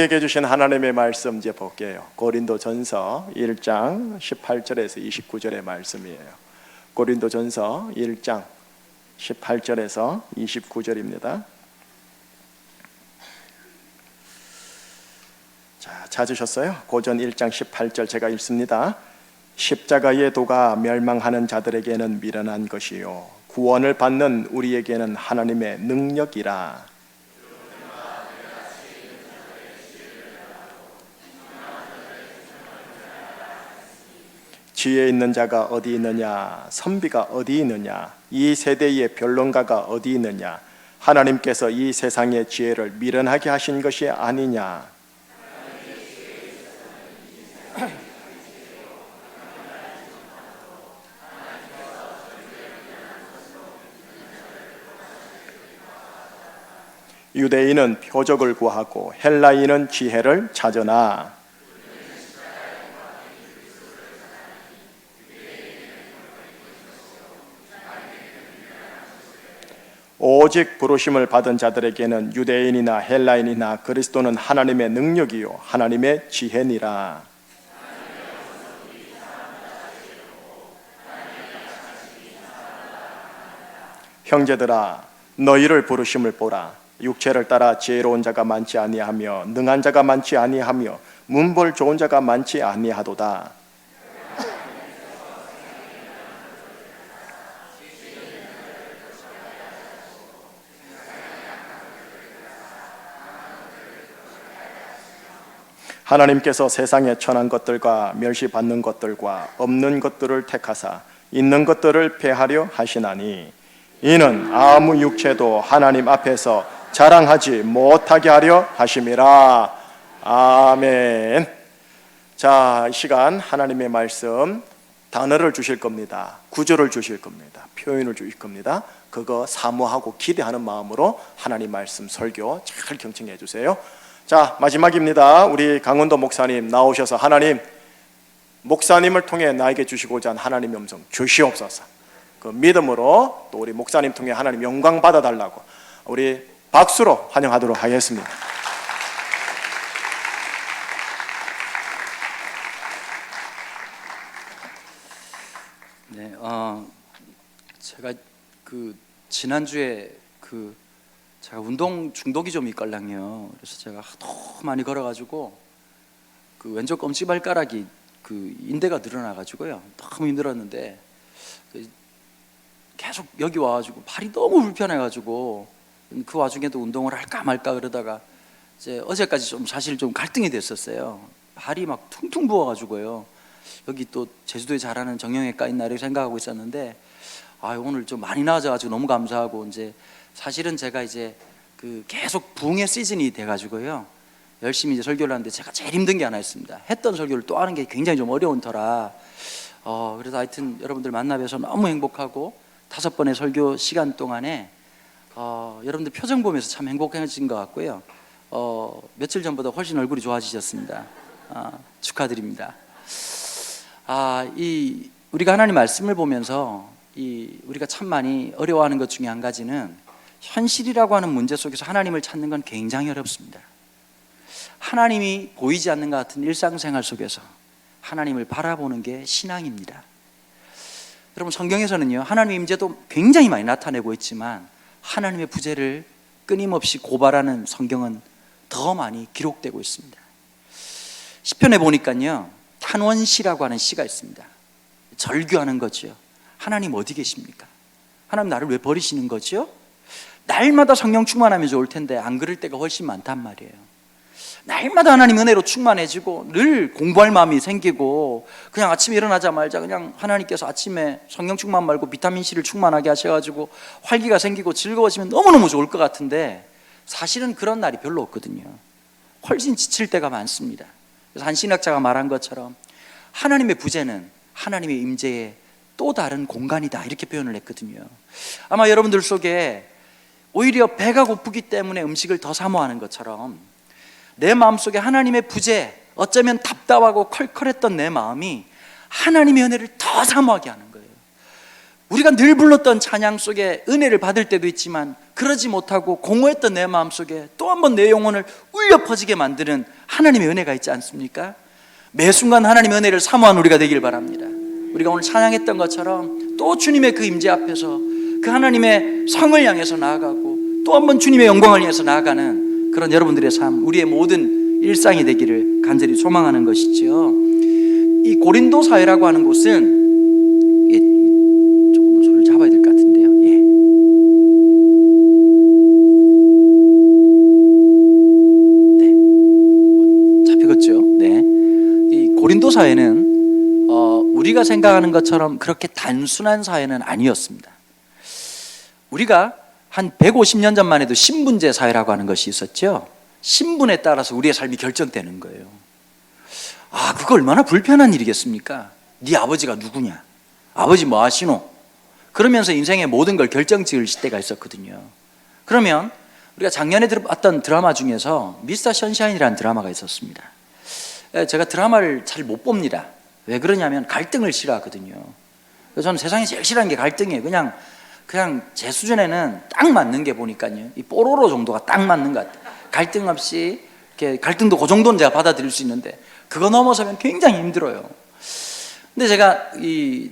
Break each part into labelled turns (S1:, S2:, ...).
S1: 우리에게 주신 하나님의 말씀 이제 볼게요. 고린도전서 1장 18절에서 29절의 말씀이에요. 고린도전서 1장 18절에서 29절입니다. 자, 찾으셨어요? 고전 1장 18절 제가 읽습니다. 십자가의 도가 멸망하는 자들에게는 미련한 것이요 구원을 받는 우리에게는 하나님의 능력이라. 지혜 있는 자가 어디 있느냐? 선비가 어디 있느냐? 이 세대의 변론가가 어디 있느냐? 하나님께서 이 세상의 지혜를 미련하게 하신 것이 아니냐? 유대인은 표적을 구하고 헬라인은 지혜를 찾으나 오직 부르심을 받은 자들에게는 유대인이나 헬라인이나 그리스도는 하나님의 능력이요 하나님의 지혜니라. 형제들아 너희를 부르심을 보라. 육체를 따라 지혜로운 자가 많지 아니하며 능한 자가 많지 아니하며 문벌 좋은 자가 많지 아니하도다. 하나님께서 세상에 천한 것들과 멸시받는 것들과 없는 것들을 택하사 있는 것들을 폐하려 하시나니 이는 아무 육체도 하나님 앞에서 자랑하지 못하게 하려 하심이라. 아멘. 자, 이 시간 하나님의 말씀 단어를 주실 겁니다. 구절을 주실 겁니다. 표현을 주실 겁니다. 그거 사모하고 기대하는 마음으로 하나님 말씀 설교 잘 경청해 주세요. 자, 마지막입니다. 우리 강원도 목사님 나오셔서 하나님, 목사님을 통해 나에게 주시고자 한 하나님의 음성 주시옵소서. 그 믿음으로 또 우리 목사님 통해 하나님 영광 받아달라고 우리 박수로 환영하도록 하겠습니다.
S2: 네, 제가 지난주에 제가 운동 중독이 좀 있걸랑요. 그래서 제가 하도 많이 걸어가지고 왼쪽 검지발가락이 인대가 늘어나가지고요. 너무 힘들었는데 계속 여기 와가지고 발이 너무 불편해가지고 그 와중에도 운동을 할까 말까 그러다가 이제 어제까지 좀 사실 좀 갈등이 됐었어요. 발이 막 퉁퉁 부어가지고요. 여기 또 제주도에 잘하는 정형외과 있나 이렇게 생각하고 있었는데 오늘 좀 많이 나아져가지고 너무 감사하고 이제 사실은 제가 이제 계속 부흥의 시즌이 돼가지고요. 열심히 이제 설교를 하는데 제가 제일 힘든 게 하나 있습니다. 했던 설교를 또 하는 게 굉장히 좀 어려운 터라 그래서 하여튼 여러분들 만나 뵈서 너무 행복하고 5번의 설교 시간 동안에 여러분들 표정 보면서 참 행복해진 것 같고요. 며칠 전보다 훨씬 얼굴이 좋아지셨습니다. 축하드립니다. 우리가 하나님 말씀을 보면서 우리가 참 많이 어려워하는 것 중에 한 가지는 현실이라고 하는 문제 속에서 하나님을 찾는 건 굉장히 어렵습니다. 하나님이 보이지 않는 것 같은 일상생활 속에서 하나님을 바라보는 게 신앙입니다. 여러분, 성경에서는요 하나님의 임재도 굉장히 많이 나타내고 있지만 하나님의 부재를 끊임없이 고발하는 성경은 더 많이 기록되고 있습니다. 시편에 보니까요 탄원시라고 하는 시가 있습니다. 절규하는 거죠. 하나님 어디 계십니까? 하나님 나를 왜 버리시는 거죠? 날마다 성령 충만하면 좋을 텐데 안 그럴 때가 훨씬 많단 말이에요. 날마다 하나님 은혜로 충만해지고 늘 공부할 마음이 생기고 그냥 아침에 일어나자마자 그냥 하나님께서 아침에 성령 충만 말고 비타민C를 충만하게 하셔가지고 활기가 생기고 즐거워지면 너무너무 좋을 것 같은데 사실은 그런 날이 별로 없거든요. 훨씬 지칠 때가 많습니다. 그래서 한 신학자가 말한 것처럼 하나님의 부재는 하나님의 임재의 또 다른 공간이다 이렇게 표현을 했거든요. 아마 여러분들 속에 오히려 배가 고프기 때문에 음식을 더 사모하는 것처럼 내 마음속에 하나님의 부재, 어쩌면 답답하고 컬컬했던 내 마음이 하나님의 은혜를 더 사모하게 하는 거예요. 우리가 늘 불렀던 찬양 속에 은혜를 받을 때도 있지만 그러지 못하고 공허했던 내 마음속에 또 한 번 내 영혼을 울려 퍼지게 만드는 하나님의 은혜가 있지 않습니까? 매 순간 하나님의 은혜를 사모하는 우리가 되길 바랍니다. 우리가 오늘 찬양했던 것처럼 또 주님의 그 임재 앞에서 그 하나님의 성을 향해서 나아가고 또 한 번 주님의 영광을 향해서 나아가는 그런 여러분들의 삶, 우리의 모든 일상이 되기를 간절히 소망하는 것이죠. 이 고린도 사회라고 하는 곳은, 조금 소리를 잡아야 될 것 같은데요. 네, 잡히겠죠. 네, 이 고린도 사회는 우리가 생각하는 것처럼 그렇게 단순한 사회는 아니었습니다. 우리가 한 150년 전만 해도 신분제 사회라고 하는 것이 있었죠. 신분에 따라서 우리의 삶이 결정되는 거예요. 아, 그거 얼마나 불편한 일이겠습니까? 네 아버지가 누구냐? 아버지 뭐 하시노? 그러면서 인생의 모든 걸 결정 지을 시대가 있었거든요. 그러면 우리가 작년에 봤던 드라마 중에서 미스터 선샤인이라는 드라마가 있었습니다. 제가 드라마를 잘 못 봅니다. 왜 그러냐면 갈등을 싫어하거든요. 그래서 저는 세상에 제일 싫어하는 게 갈등이에요. 그냥 제 수준에는 딱 맞는 게 보니까요, 이 뽀로로 정도가 딱 맞는 것 같아요. 갈등 없이 이렇게, 갈등도 그 정도는 제가 받아들일 수 있는데 그거 넘어서면 굉장히 힘들어요. 근데 제가 이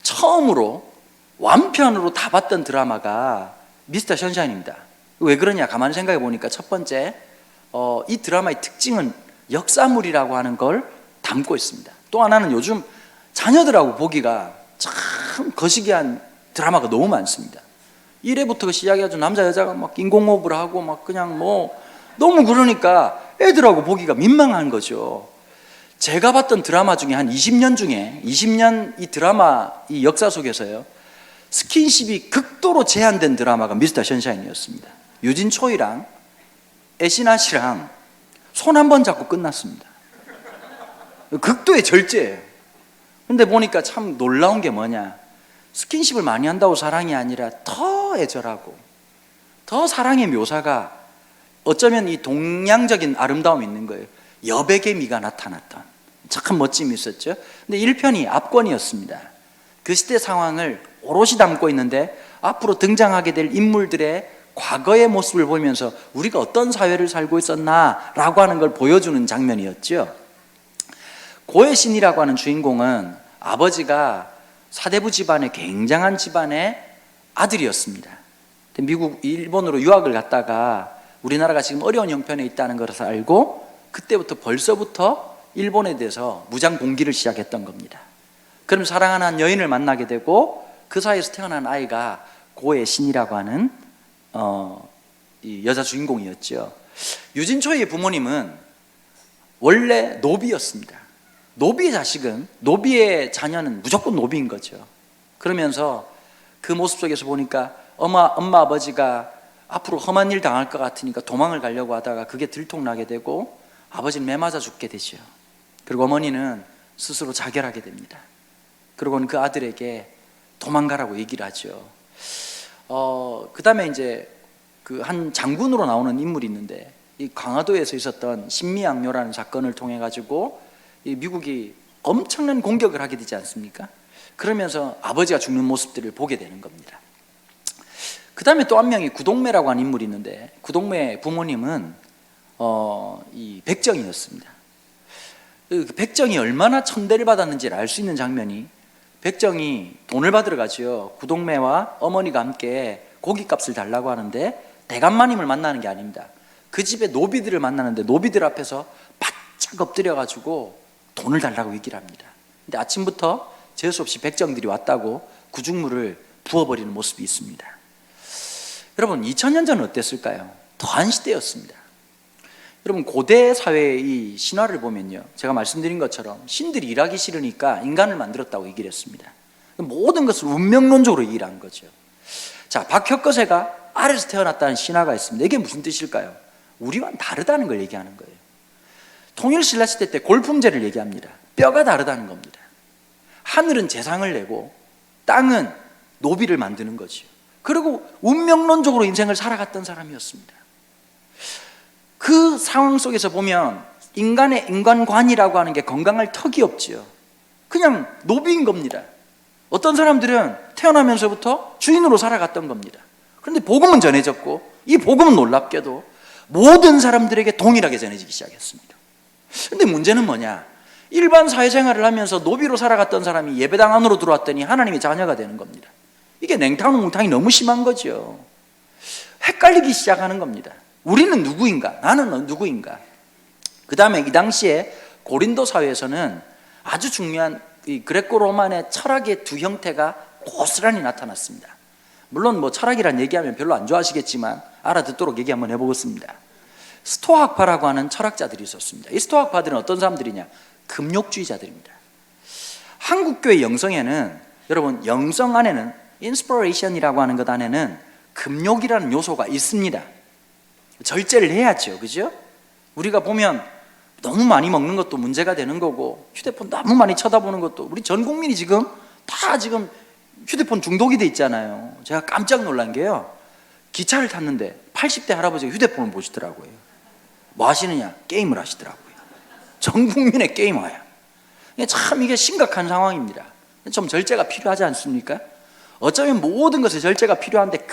S2: 처음으로 완편으로 다 봤던 드라마가 미스터 선샤인입니다. 왜 그러냐 가만히 생각해 보니까 첫 번째, 이 드라마의 특징은 역사물이라고 하는 걸 담고 있습니다. 또 하나는 요즘 자녀들하고 보기가 참 거시기한 드라마가 너무 많습니다. 1회부터 시작해가지고 남자 여자가 막 인공호흡을 하고 막 그냥 뭐 너무 그러니까 애들하고 보기가 민망한 거죠. 제가 봤던 드라마 중에 한 20년 이 드라마 이 역사 속에서요, 스킨십이 극도로 제한된 드라마가 미스터 선샤인이었습니다. 유진 초이랑 애신아 씨랑 손 한 번 잡고 끝났습니다. 극도의 절제예요. 근데 보니까 참 놀라운 게 뭐냐, 스킨십을 많이 한다고 사랑이 아니라 더 애절하고 더 사랑의 묘사가 어쩌면 이 동양적인 아름다움이 있는 거예요. 여백의 미가 나타났던 참 멋짐이 있었죠. 근데 1편이 압권이었습니다. 그 시대 상황을 오롯이 담고 있는데 앞으로 등장하게 될 인물들의 과거의 모습을 보면서 우리가 어떤 사회를 살고 있었나라고 하는 걸 보여주는 장면이었죠. 고의 신이라고 하는 주인공은 아버지가 사대부 집안의 굉장한 집안의 아들이었습니다. 일본으로 유학을 갔다가 우리나라가 지금 어려운 형편에 있다는 것을 알고 그때부터 벌써부터 일본에 대해서 무장 봉기를 시작했던 겁니다. 그럼 사랑하는 한 여인을 만나게 되고 그 사이에서 태어난 아이가 고의 신이라고 하는 이 여자 주인공이었죠. 유진초의 부모님은 원래 노비였습니다. 노비의 자식은, 노비의 자녀는 무조건 노비인 거죠. 그러면서 그 모습 속에서 보니까 엄마 아버지가 앞으로 험한 일 당할 것 같으니까 도망을 가려고 하다가 그게 들통나게 되고 아버지는 매맞아 죽게 되죠. 그리고 어머니는 스스로 자결하게 됩니다. 그리고는 그 아들에게 도망가라고 얘기를 하죠. 그 다음에 이제 그 한 장군으로 나오는 인물이 있는데, 이 강화도에서 있었던 신미양요라는 사건을 통해 가지고 이 미국이 엄청난 공격을 하게 되지 않습니까? 그러면서 아버지가 죽는 모습들을 보게 되는 겁니다. 그 다음에 또 한 명이 구동매라고 하는 인물이 있는데, 구동매 부모님은 이 백정이었습니다. 그 백정이 얼마나 천대를 받았는지를 알 수 있는 장면이, 백정이 돈을 받으러 가죠. 구동매와 어머니가 함께 고깃값을 달라고 하는데 대감마님을 만나는 게 아닙니다. 그 집에 노비들을 만나는데 노비들 앞에서 바짝 엎드려가지고 돈을 달라고 얘기를 합니다. 근데 아침부터 재수 없이 백정들이 왔다고 구중물을 부어버리는 모습이 있습니다. 여러분, 2000년 전은 어땠을까요? 더한 시대였습니다. 여러분, 고대 사회의 이 신화를 보면요, 제가 말씀드린 것처럼 신들이 일하기 싫으니까 인간을 만들었다고 얘기를 했습니다. 모든 것을 운명론적으로 얘기를 한 거죠. 자, 박혁거세가 아래에서 태어났다는 신화가 있습니다. 이게 무슨 뜻일까요? 우리와는 다르다는 걸 얘기하는 거예요. 통일신라시대 때 골품제를 얘기합니다. 뼈가 다르다는 겁니다. 하늘은 재상을 내고 땅은 노비를 만드는 거죠. 그리고 운명론적으로 인생을 살아갔던 사람이었습니다. 그 상황 속에서 보면 인간의 인간관이라고 하는 게 건강할 턱이 없지요. 그냥 노비인 겁니다. 어떤 사람들은 태어나면서부터 주인으로 살아갔던 겁니다. 그런데 복음은 전해졌고 이 복음은 놀랍게도 모든 사람들에게 동일하게 전해지기 시작했습니다. 그런데 문제는 뭐냐? 일반 사회생활을 하면서 노비로 살아갔던 사람이 예배당 안으로 들어왔더니 하나님의 자녀가 되는 겁니다. 이게 냉탕몽탕이 너무 심한 거죠. 헷갈리기 시작하는 겁니다. 우리는 누구인가? 나는 누구인가? 그 다음에 이 당시에 고린도 사회에서는 아주 중요한 이 그레코 로만의 철학의 두 형태가 고스란히 나타났습니다. 물론 뭐 철학이란 얘기하면 별로 안 좋아하시겠지만 알아듣도록 얘기 한번 해보겠습니다. 스토아학파라고 하는 철학자들이 있었습니다. 이 스토아학파들은 어떤 사람들이냐? 금욕주의자들입니다. 한국교회 영성에는, 여러분, 영성 안에는 인스피레이션이라고 하는 것 안에는 금욕이라는 요소가 있습니다. 절제를 해야죠, 그죠? 우리가 보면 너무 많이 먹는 것도 문제가 되는 거고, 휴대폰 너무 많이 쳐다보는 것도, 우리 전 국민이 지금 다 지금 휴대폰 중독이 돼 있잖아요. 제가 깜짝 놀란 게요, 기차를 탔는데 80대 할아버지가 휴대폰을 보시더라고요. 뭐 하시느냐? 게임을 하시더라고요. 전 국민의 게이머야. 참 이게 심각한 상황입니다. 좀 절제가 필요하지 않습니까? 어쩌면 모든 것에 절제가 필요한데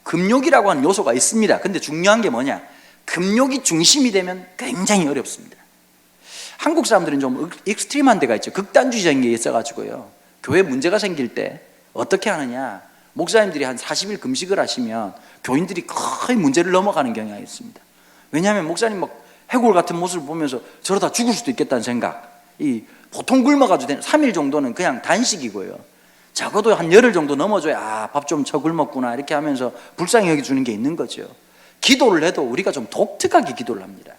S2: 금욕이라고 하는 요소가 있습니다. 근데 중요한 게 뭐냐? 금욕이 중심이 되면 굉장히 어렵습니다. 한국 사람들은 좀 익스트림한 데가 있죠. 극단주의적인 게 있어가지고요, 교회 문제가 생길 때 어떻게 하느냐, 목사님들이 한 40일 금식을 하시면 교인들이 거의 문제를 넘어가는 경향이 있습니다. 왜냐하면 목사님 막 해골 같은 모습을 보면서 저러다 죽을 수도 있겠다는 생각, 이 보통 굶어가지고 되는 3일 정도는 그냥 단식이고요, 적어도 한 열흘 정도 넘어줘야 밥 좀 쳐 굶었구나 이렇게 하면서 불쌍히 여겨주는 게 있는 거죠. 기도를 해도 우리가 좀 독특하게 기도를 합니다.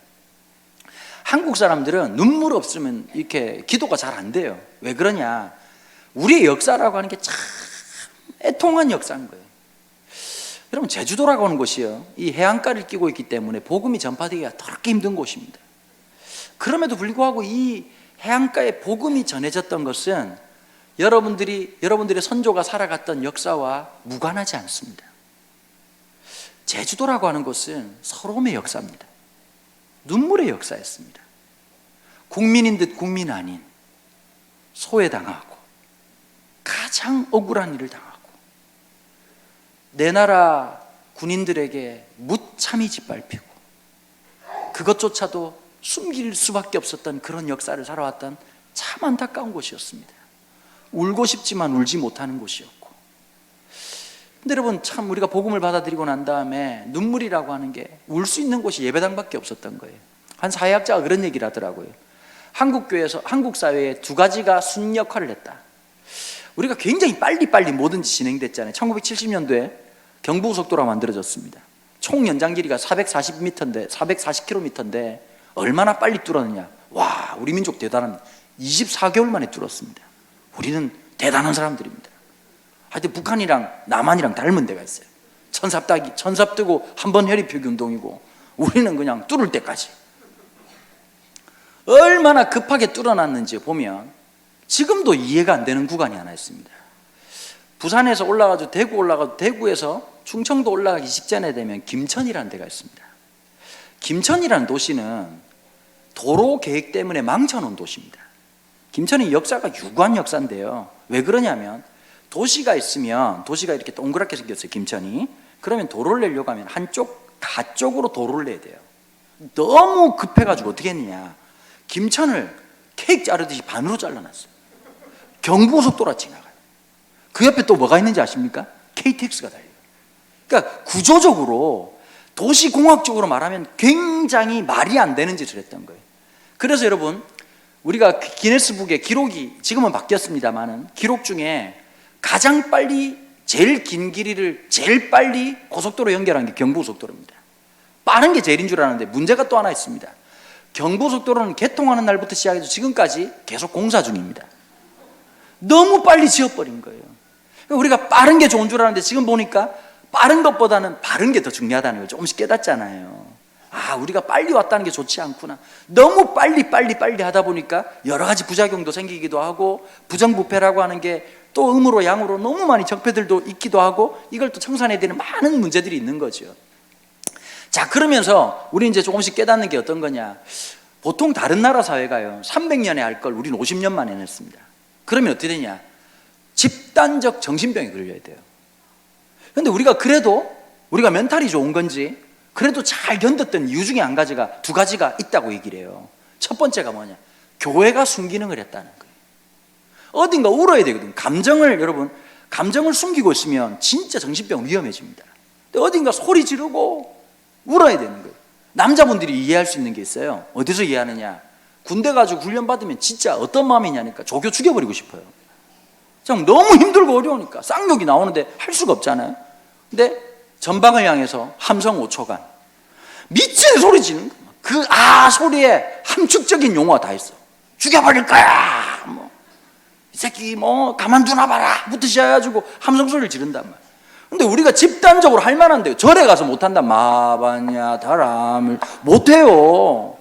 S2: 한국 사람들은 눈물 없으면 이렇게 기도가 잘 안 돼요. 왜 그러냐? 우리의 역사라고 하는 게 참 애통한 역사인 거예요. 여러분, 제주도라고 하는 곳이요, 이 해안가를 끼고 있기 때문에 복음이 전파되기가 더럽게 힘든 곳입니다. 그럼에도 불구하고 이 해안가에 복음이 전해졌던 것은 여러분들의 선조가 살아갔던 역사와 무관하지 않습니다. 제주도라고 하는 곳은 서러움의 역사입니다. 눈물의 역사였습니다. 국민인 듯 국민 아닌, 소외당하고 가장 억울한 일을 당하고 내 나라 군인들에게 무참히 짓밟히고 그것조차도 숨길 수밖에 없었던 그런 역사를 살아왔던 참 안타까운 곳이었습니다. 울고 싶지만 울지 못하는 곳이었고, 근데 여러분, 참 우리가 복음을 받아들이고 난 다음에 눈물이라고 하는 게 울 수 있는 곳이 예배당밖에 없었던 거예요. 한 사회학자가 그런 얘기를 하더라고요. 한국교회에서, 한국 사회에 두 가지가 순 역할을 했다. 우리가 굉장히 빨리빨리 뭐든지 진행됐잖아요. 1970년도에 경부고속도로가 만들어졌습니다. 총 연장 길이가 440km인데 얼마나 빨리 뚫었느냐? 와, 우리 민족 대단합니다. 24개월 만에 뚫었습니다. 우리는 대단한 사람들입니다. 하여튼 북한이랑 남한이랑 닮은 데가 있어요. 천삽 뜨고 한 번 혈입표기 운동이고, 우리는 그냥 뚫을 때까지. 얼마나 급하게 뚫어놨는지 보면 지금도 이해가 안 되는 구간이 하나 있습니다. 부산에서 올라가도 대구 올라가도 대구에서 충청도 올라가기 직전에 되면 김천이라는 데가 있습니다. 김천이라는 도시는 도로 계획 때문에 망쳐놓은 도시입니다. 김천의 역사가 유구한 역사인데요, 왜 그러냐면 도시가 있으면, 도시가 이렇게 동그랗게 생겼어요, 김천이. 그러면 도로를 내려고 하면 가쪽으로 도로를 내야 돼요. 너무 급해가지고 어떻게 했느냐, 김천을 케이크 자르듯이 반으로 잘라놨어요. 경부고속도로가 지나가요. 그 옆에 또 뭐가 있는지 아십니까? KTX가 달려요. 그러니까 구조적으로, 도시공학적으로 말하면 굉장히 말이 안 되는 짓을 했던 거예요. 그래서 여러분, 우리가 기네스북의 기록이 지금은 바뀌었습니다만은 기록 중에 가장 빨리, 제일 긴 길이를 제일 빨리 고속도로 연결한 게 경부고속도로입니다. 빠른 게 제일인 줄 아는데 문제가 또 하나 있습니다. 경부고속도로는 개통하는 날부터 시작해서 지금까지 계속 공사 중입니다. 너무 빨리 지어버린 거예요. 우리가 빠른 게 좋은 줄 알았는데 지금 보니까 빠른 것보다는 바른 게 더 중요하다는 걸 조금씩 깨닫잖아요. 아, 우리가 빨리 왔다는 게 좋지 않구나. 너무 빨리 하다 보니까 여러 가지 부작용도 생기기도 하고, 부정부패라고 하는 게 또 음으로 양으로 너무 많이 적폐들도 있기도 하고, 이걸 또 청산해야 되는 많은 문제들이 있는 거죠. 자, 그러면서 우리 이제 조금씩 깨닫는 게 어떤 거냐, 보통 다른 나라 사회가요 300년에 할 걸 우리는 50년 만에 해냈습니다. 그러면 어떻게 되냐, 집단적 정신병에 걸려야 돼요. 근데 우리가 그래도 우리가 멘탈이 좋은 건지 그래도 잘 견뎠던 이유 중에 두 가지가 있다고 얘기를 해요. 첫 번째가 뭐냐? 교회가 순기능을 했다는 거예요. 어딘가 울어야 되거든. 여러분, 감정을 숨기고 있으면 진짜 정신병 위험해집니다. 근데 어딘가 소리 지르고 울어야 되는 거예요. 남자분들이 이해할 수 있는 게 있어요. 어디서 이해하느냐? 군대 가지고 훈련 받으면 진짜 어떤 마음이냐니까 조교 죽여버리고 싶어요. 좀 너무 힘들고 어려우니까 쌍욕이 나오는데 할 수가 없잖아요. 근데 전방을 향해서 함성 5초간 미친 소리 지르는 거예요. 그 소리에 함축적인 용어가 다 있어. 죽여버릴 거야. 이 새끼 가만두나 봐라. 부터 함성 소리를 지른단 말이야. 근데 우리가 집단적으로 할 만한데요. 절에 가서 못한다. 마바냐 다람을 못해요.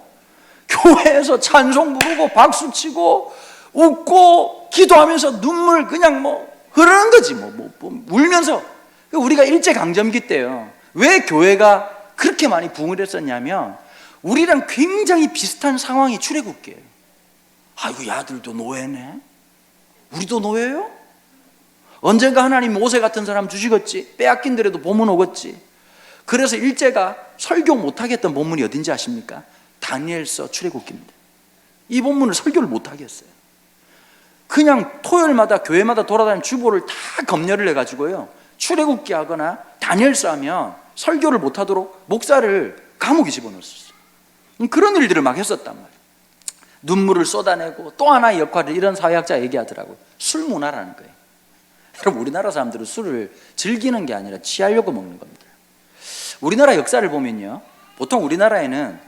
S2: 교회에서 찬송 부르고 박수 치고 웃고 기도하면서 눈물 그냥 흐르는 거지. 울면서. 우리가 일제강점기 때요. 왜 교회가 그렇게 많이 부흥을 했었냐면 우리랑 굉장히 비슷한 상황이 출애굽기예요. 아이고, 야들도 노예네. 우리도 노예요? 언젠가 하나님 모세 같은 사람 주시겠지. 빼앗긴더라도 보면 오겠지. 그래서 일제가 설교 못하게 했던 본문이 어딘지 아십니까? 다니엘서 출애굽기입니다. 이 본문을 설교를 못하게 했어요. 그냥 토요일마다 교회마다 돌아다니는 주보를 다 검열을 해가지고요, 출애굽기 하거나 다니엘서 하면 설교를 못하도록 목사를 감옥에 집어넣었어요. 그런 일들을 막 했었단 말이에요. 눈물을 쏟아내고 또 하나의 역할을 이런 사회학자 얘기하더라고요. 술 문화라는 거예요. 여러분, 우리나라 사람들은 술을 즐기는 게 아니라 취하려고 먹는 겁니다. 우리나라 역사를 보면요, 보통 우리나라에는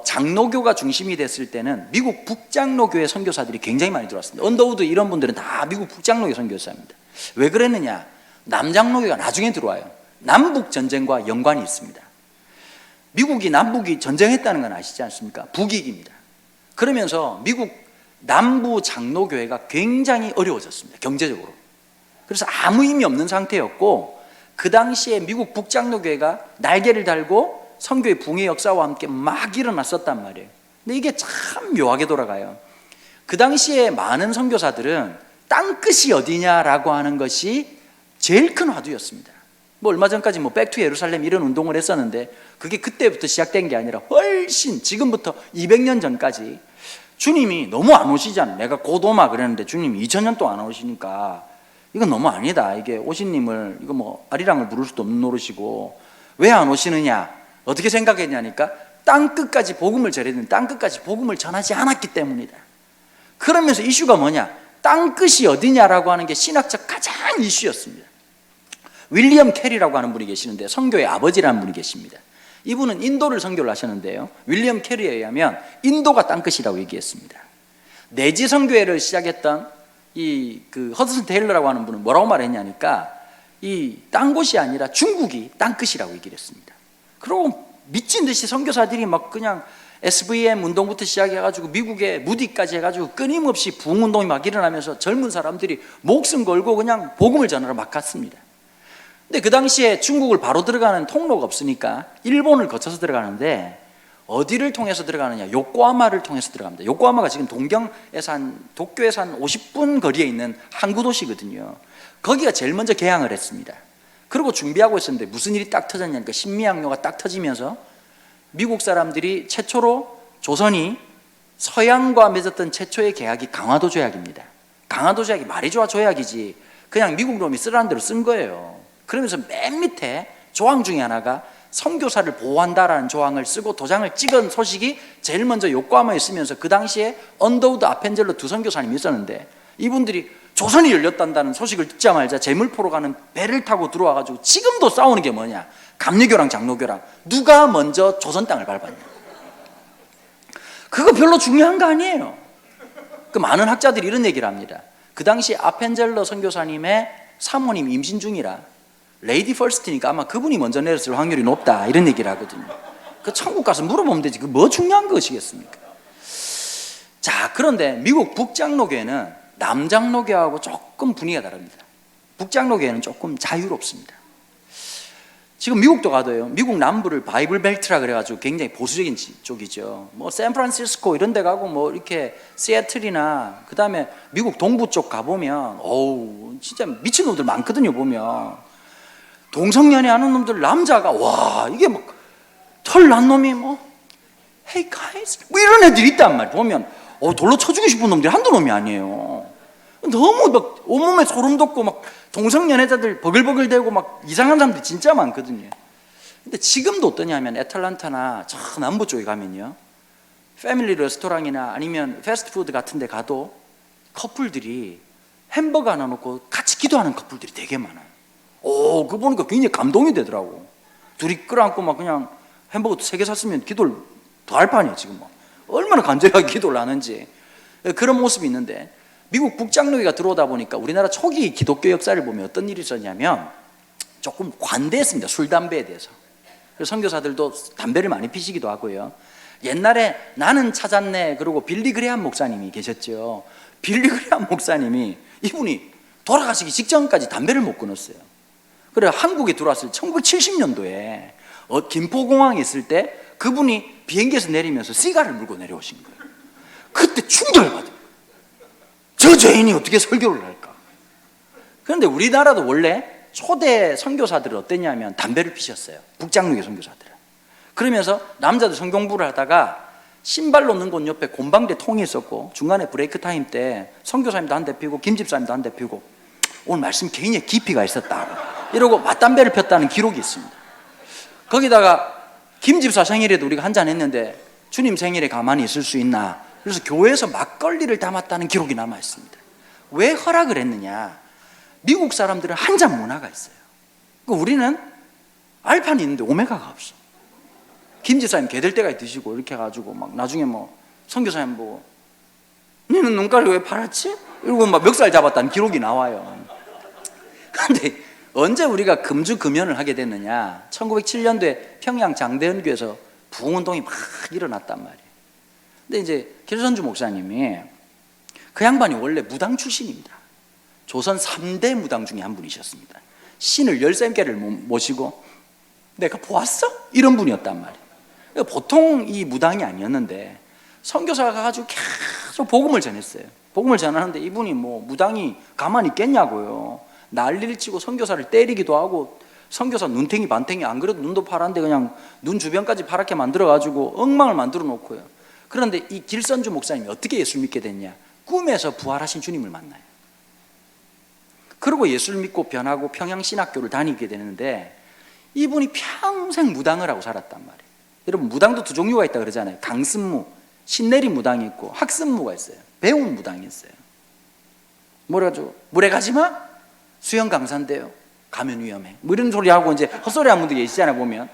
S2: 장로교가 중심이 됐을 때는 미국 북장로교회 선교사들이 굉장히 많이 들어왔습니다. 언더우드 이런 분들은 다 미국 북장로교 선교사입니다. 왜 그랬느냐? 남장로교가 나중에 들어와요. 남북 전쟁과 연관이 있습니다. 미국이 남북이 전쟁했다는 건 아시지 않습니까? 북익입니다. 그러면서 미국 남부 장로교회가 굉장히 어려워졌습니다, 경제적으로. 그래서 아무 의미 없는 상태였고, 그 당시에 미국 북장로교회가 날개를 달고 선교의 붕의 역사와 함께 막 일어났었단 말이에요. 근데 이게 참 묘하게 돌아가요. 그 당시에 많은 선교사들은 땅끝이 어디냐라고 하는 것이 제일 큰 화두였습니다. 얼마 전까지 백투 예루살렘 이런 운동을 했었는데 그게 그때부터 시작된 게 아니라 훨씬 지금부터 200년 전까지 주님이 너무 안 오시잖아요. 내가 곧 오마 그랬는데 주님이 2000년 동안 안 오시니까 이건 너무 아니다. 이게 오신님을 아리랑을 부를 수도 없는 노릇이고, 왜 안 오시느냐? 어떻게 생각했냐니까 땅끝까지 복음을 전했는데 땅끝까지 복음을 전하지 않았기 때문이다. 그러면서 이슈가 뭐냐? 땅끝이 어디냐라고 하는 게 신학적 가장 이슈였습니다. 윌리엄 캐리라고 하는 분이 계시는데, 선교의 아버지라는 분이 계십니다. 이분은 인도를 선교를 하셨는데요, 윌리엄 캐리에 의하면 인도가 땅끝이라고 얘기했습니다. 내지 선교회를 시작했던 허드슨 테일러라고 하는 분은 뭐라고 말했냐니까 이 땅 곳이 아니라 중국이 땅끝이라고 얘기를 했습니다. 그리고 미친 듯이 선교사들이 막 그냥 SVM 운동부터 시작해가지고 미국의 무디까지 해가지고 끊임없이 부흥운동이 막 일어나면서 젊은 사람들이 목숨 걸고 그냥 복음을 전하러 막 갔습니다. 근데 그 당시에 중국을 바로 들어가는 통로가 없으니까 일본을 거쳐서 들어가는데, 어디를 통해서 들어가느냐? 요코하마를 통해서 들어갑니다. 요코하마가 지금 도쿄에서 한 50분 거리에 있는 항구 도시거든요. 거기가 제일 먼저 개항을 했습니다. 그리고 준비하고 있었는데 무슨 일이 딱 터졌냐니까 신미항로가 딱 터지면서 미국 사람들이 최초로, 조선이 서양과 맺었던 최초의 계약이 강화도 조약입니다. 강화도 조약이 말이 좋아 조약이지 그냥 미국 놈이 쓰라는 대로 쓴 거예요. 그러면서 맨 밑에 조항 중에 하나가 선교사를 보호한다라는 조항을 쓰고 도장을 찍은 소식이 제일 먼저 요코하마에 쓰면서, 그 당시에 언더우드 아펜젤러 두 선교사님이 있었는데 이분들이 조선이 열렸다는 소식을 듣자마자 제물포로 가는 배를 타고 들어와가지고 지금도 싸우는 게 뭐냐? 감리교랑 장로교랑 누가 먼저 조선 땅을 밟았냐? 그거 별로 중요한 거 아니에요. 그 많은 학자들이 이런 얘기를 합니다. 그 당시 아펜젤러 선교사님의 사모님 임신 중이라 레이디 퍼스트니까 아마 그분이 먼저 내렸을 확률이 높다, 이런 얘기를 하거든요. 그 천국 가서 물어보면 되지. 그 뭐 중요한 것이겠습니까? 자, 그런데 미국 북장로교회는 남장로교하고 조금 분위기가 다릅니다. 북장로교회는 조금 자유롭습니다. 지금 미국도 가도요, 미국 남부를 바이블 벨트라 그래가지고 굉장히 보수적인 쪽이죠. 샌프란시스코 이런 데 가고 이렇게 시애틀이나 그 다음에 미국 동부 쪽 가보면 진짜 미친놈들 많거든요. 보면 동성연애하는 놈들 남자가 와 이게 막 털 난 놈이 뭐 Hey guys 뭐 이런 애들이 있단 말이야. 보면 돌로 쳐주고 싶은 놈들이 한두 놈이 아니에요. 너무 막 온몸에 소름 돋고 막 동성연애자들 버글버글대고 막 이상한 사람들이 진짜 많거든요. 근데 지금도 어떠냐면 애틀란타나 저 남부 쪽에 가면요, 패밀리 레스토랑이나 아니면 패스트푸드 같은 데 가도 커플들이 햄버거 하나 놓고 같이 기도하는 커플들이 되게 많아요. 그거 보니까 굉장히 감동이 되더라고. 둘이 끌어안고 막 그냥 햄버거 3개 샀으면 기도를 더 할 판이에요. 지금 뭐 얼마나 간절하게 기도를 하는지. 그런 모습이 있는데, 미국 북장로회가 들어오다 보니까 우리나라 초기 기독교 역사를 보면 어떤 일이 있었냐면 조금 관대했습니다. 술, 담배에 대해서. 그래서 선교사들도 담배를 많이 피시기도 하고요. 옛날에 나는 찾았네 그러고 빌리 그레함 목사님이 계셨죠. 빌리 그레함 목사님이 이분이 돌아가시기 직전까지 담배를 못 끊었어요. 그래 한국에 들어왔을 1970년도에 김포공항에 있을 때 그분이 비행기에서 내리면서 시가를 물고 내려오신 거예요. 그때 충격을 받아요. 저 죄인이 어떻게 설교를 할까? 그런데 우리나라도 원래 초대 선교사들은 어땠냐면 담배를 피셨어요. 북장로교 선교사들은. 그러면서 남자들 성경부를 하다가 신발 놓는 곳 옆에 곰방대 통이 있었고 중간에 브레이크 타임 때 선교사님도 한 대 피우고 김집사님도 한 대 피우고 오늘 말씀 개인의 깊이가 있었다고 이러고 맞담배를 폈다는 기록이 있습니다. 거기다가 김집사 생일에도 우리가 한잔 했는데 주님 생일에 가만히 있을 수 있나? 그래서 교회에서 막걸리를 담았다는 기록이 남아 있습니다. 왜 허락을 했느냐? 미국 사람들은 한 잔 문화가 있어요. 우리는 알판이 있는데 오메가가 없어. 김집사님 개될 때까지 드시고 이렇게 해가지고 막 나중에 뭐 선교사님 보고 너는 눈가를 왜 파랗지? 이러고 막 멱살 잡았다는 기록이 나와요. 그런데 언제 우리가 금주금연을 하게 됐느냐? 1907년도에 평양 장대현교에서 부흥운동이 막 일어났단 말이에요. 근데 이제 길선주 목사님이 그 양반이 원래 무당 출신입니다. 조선 3대 무당 중에 한 분이셨습니다. 신을 13개를 모시고 내가 보았어? 이런 분이었단 말이에요. 보통 이 무당이 아니었는데 선교사가 가가지고 계속 복음을 전했어요. 복음을 전하는데 이분이 뭐 무당이 가만히 있겠냐고요. 난리를 치고 선교사를 때리기도 하고 선교사 눈탱이 반탱이 안 그래도 눈도 파란데 그냥 눈 주변까지 파랗게 만들어가지고 엉망을 만들어 놓고요. 그런데 이 길선주 목사님이 어떻게 예수를 믿게 됐냐? 꿈에서 부활하신 주님을 만나요. 그리고 예수를 믿고 변하고 평양신학교를 다니게 되는데 이분이 평생 무당을 하고 살았단 말이에요. 여러분 무당도 두 종류가 있다 그러잖아요. 강습무, 신내리 무당이 있고 학습무가 있어요. 배운 무당이 있어요. 뭐라죠? 물에 가지 마? 수영 강사인데요. 가면 위험해. 뭐 이런 소리 하고 이제 헛소리 하는 분들 계시잖아요 보면.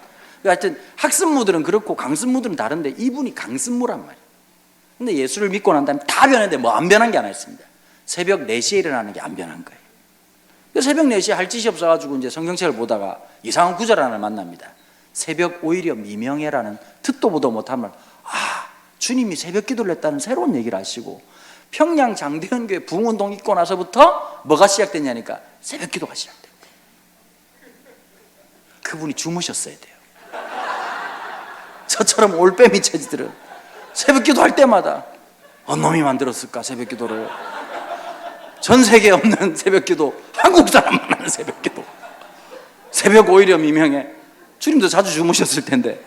S2: 하여튼 학습무들은 그렇고 강습무들은 다른데 이분이 강습무란 말이에요. 근데 예수를 믿고 난 다음에 다 변했는데 뭐 안 변한 게 하나 있습니다. 새벽 4시에 일어나는 게 안 변한 거예요. 새벽 4시에 할 짓이 없어가지고 이제 성경책을 보다가 이상한 구절 하나를 만납니다. 새벽 오히려 미명해라는 듣도 보도 못한 말. 주님이 새벽 기도를 했다는 새로운 얘기를 하시고 평양 장대현교회 부흥운동 있고 나서부터 뭐가 시작됐냐니까 새벽 기도가 시작됐대요. 그분이 주무셨어야 돼요. 저처럼 올빼미 처지들은 새벽 기도할 때마다 놈이 만들었을까 새벽 기도를. 전 세계에 없는 새벽 기도, 한국 사람만 하는 새벽 기도. 새벽 오히려 미명해. 주님도 자주 주무셨을 텐데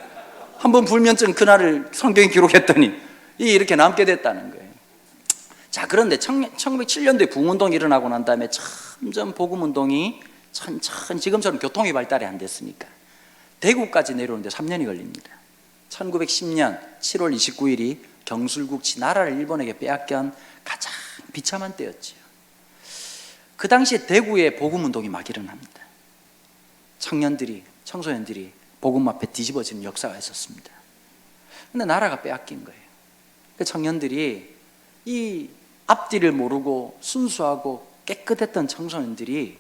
S2: 한번 불면증 그날을 성경에 기록했더니 이렇게 남게 됐다는 거예요. 자, 그런데 1907년도에 부흥운동이 일어나고 난 다음에 점점 복음운동이 천천히 지금처럼 교통이 발달이 안 됐으니까 대구까지 내려오는데 3년이 걸립니다. 1910년 7월 29일이 경술국치 나라를 일본에게 빼앗긴 가장 비참한 때였죠. 그 당시에 대구에 복음운동이 막 일어납니다. 청소년들이 복음 앞에 뒤집어지는 역사가 있었습니다. 근데 나라가 빼앗긴 거예요. 그 청년들이 이 앞뒤를 모르고 순수하고 깨끗했던 청소년들이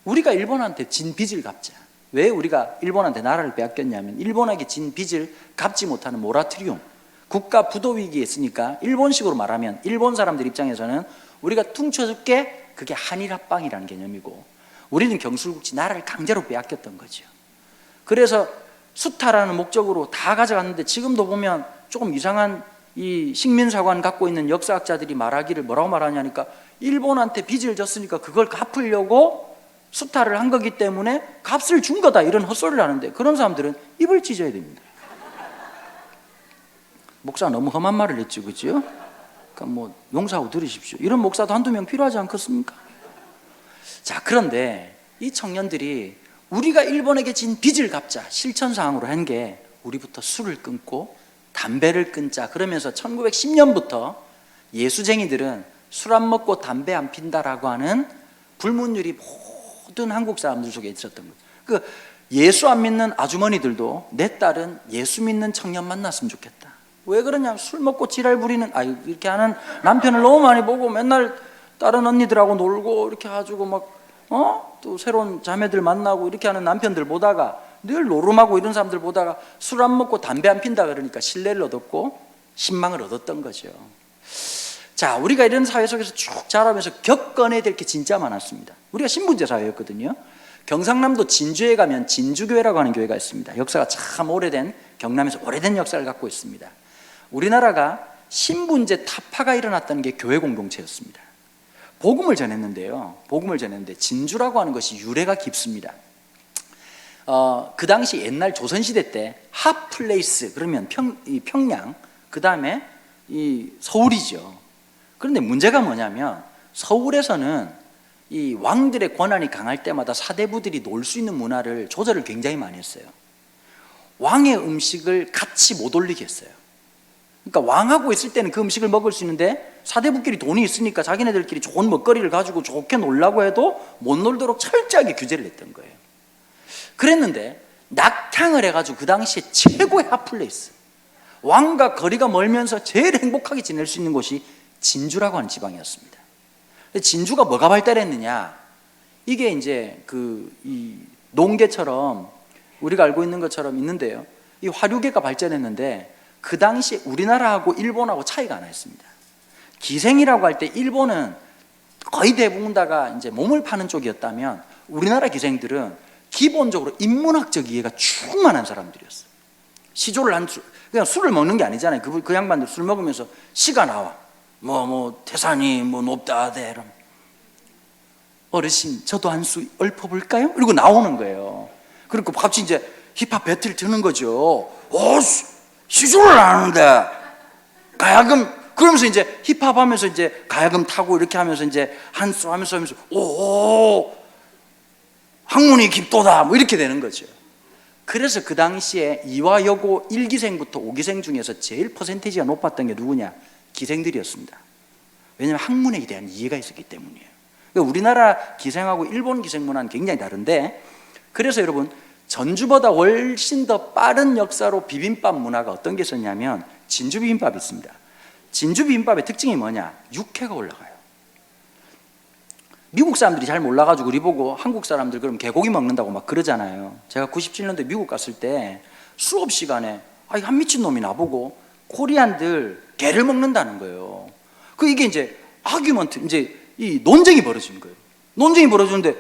S2: 우리가 일본한테 진 빚을 갚자. 왜 우리가 일본한테 나라를 빼앗겼냐면 일본에게 진 빚을 갚지 못하는 모라토리움, 국가 부도 위기에 있으니까 일본식으로 말하면 일본 사람들 입장에서는 우리가 퉁쳐줄게, 그게 한일합방이라는 개념이고 우리는 경술국지 나라를 강제로 빼앗겼던 거죠. 그래서 수탈하는 목적으로 다 가져갔는데 지금도 보면 조금 이상한 이 식민사관 갖고 있는 역사학자들이 말하기를 뭐라고 말하냐니까 일본한테 빚을 졌으니까 그걸 갚으려고 수탈을 한 거기 때문에 값을 준 거다, 이런 헛소리를 하는데, 그런 사람들은 입을 찢어야 됩니다. 목사 너무 험한 말을 했죠, 그죠? 그러니까 뭐 용서하고 들으십시오. 이런 목사도 한두 명 필요하지 않겠습니까? 자, 그런데 이 청년들이 우리가 일본에게 진 빚을 갚자 실천사항으로 한 게 우리부터 술을 끊고 담배를 끊자, 그러면서 1910년부터 예수쟁이들은 술 안 먹고 담배 안 핀다라고 하는 불문율이 모든 한국 사람들 속에 있었던 거예요. 그 예수 안 믿는 아주머니들도 내 딸은 예수 믿는 청년 만났으면 좋겠다. 왜 그러냐면 술 먹고 지랄 부리는, 이렇게 하는 남편을 너무 많이 보고 맨날 다른 언니들하고 놀고 이렇게 해가지고 막 또 새로운 자매들 만나고 이렇게 하는 남편들 보다가, 늘 노름하고 이런 사람들 보다가 술 안 먹고 담배 안 핀다 그러니까 신뢰를 얻었고 신망을 얻었던 거죠. 자, 우리가 이런 사회 속에서 쭉 자라면서 겪어내야 될 게 진짜 많았습니다. 우리가 신분제 사회였거든요. 경상남도 진주에 가면 진주교회라고 하는 교회가 있습니다. 역사가 참 오래된, 경남에서 오래된 역사를 갖고 있습니다. 우리나라가 신분제 타파가 일어났다는 게 교회 공동체였습니다. 복음을 전했는데요, 복음을 전했는데 진주라고 하는 것이 유래가 깊습니다. 그 당시 옛날 조선시대 때 핫플레이스 그러면 평양, 그 다음에 이 서울이죠. 그런데 문제가 뭐냐면 서울에서는 이 왕들의 권한이 강할 때마다 사대부들이 놀 수 있는 문화를 조절을 굉장히 많이 했어요. 왕의 음식을 같이 못 올리게 했어요. 그러니까 왕하고 있을 때는 그 음식을 먹을 수 있는데 사대부끼리 돈이 있으니까 자기네들끼리 좋은 먹거리를 가지고 좋게 놀라고 해도 못 놀도록 철저하게 규제를 했던 거예요. 그랬는데 낙향을 해가지고 그 당시에 최고의 핫플레이스, 왕과 거리가 멀면서 제일 행복하게 지낼 수 있는 곳이 진주라고 하는 지방이었습니다. 진주가 뭐가 발달했느냐, 이게 이제 이 농계처럼 우리가 알고 있는 것처럼 있는데요, 이 화류계가 발전했는데 그 당시에 우리나라하고 일본하고 차이가 하나 있습니다. 기생이라고 할 때 일본은 거의 대부분 다가 이제 몸을 파는 쪽이었다면 우리나라 기생들은 기본적으로 인문학적 이해가 충만한 사람들이었어요. 시조를 그냥 술을 먹는 게 아니잖아요. 그 양반들 술 먹으면서 시가 나와. 태산이 높다 대 이러면 어르신 저도 한 수 읊어볼까요? 이러고 나오는 거예요. 그리고 같이 이제 힙합 배틀 드는 거죠. 시조를 하는데 가야금, 그러면서 이제 힙합 하면서 이제 가야금 타고 이렇게 하면서 이제 한 수 하면서 오 학문이 깊도다 이렇게 되는 거죠. 그래서 그 당시에 이화여고 1기생부터 5기생 중에서 제일 퍼센테이지가 높았던 게 누구냐? 기생들이었습니다. 왜냐하면 학문에 대한 이해가 있었기 때문이에요. 그러니까 우리나라 기생하고 일본 기생 문화는 굉장히 다른데, 그래서 여러분 전주보다 훨씬 더 빠른 역사로 비빔밥 문화가 어떤 게 있었냐면 진주 비빔밥이 있습니다. 진주 비빔밥의 특징이 뭐냐? 육회가 올라가요. 미국 사람들이 잘 몰라가지고 우리 보고 한국 사람들 그럼 개고기 먹는다고 막 그러잖아요. 제가 97년도에 미국 갔을 때 수업 시간에 한 미친놈이 나보고 코리안들 개를 먹는다는 거예요. 이게 이제 아규먼트, 이제 이 논쟁이 벌어지는 거예요. 논쟁이 벌어지는데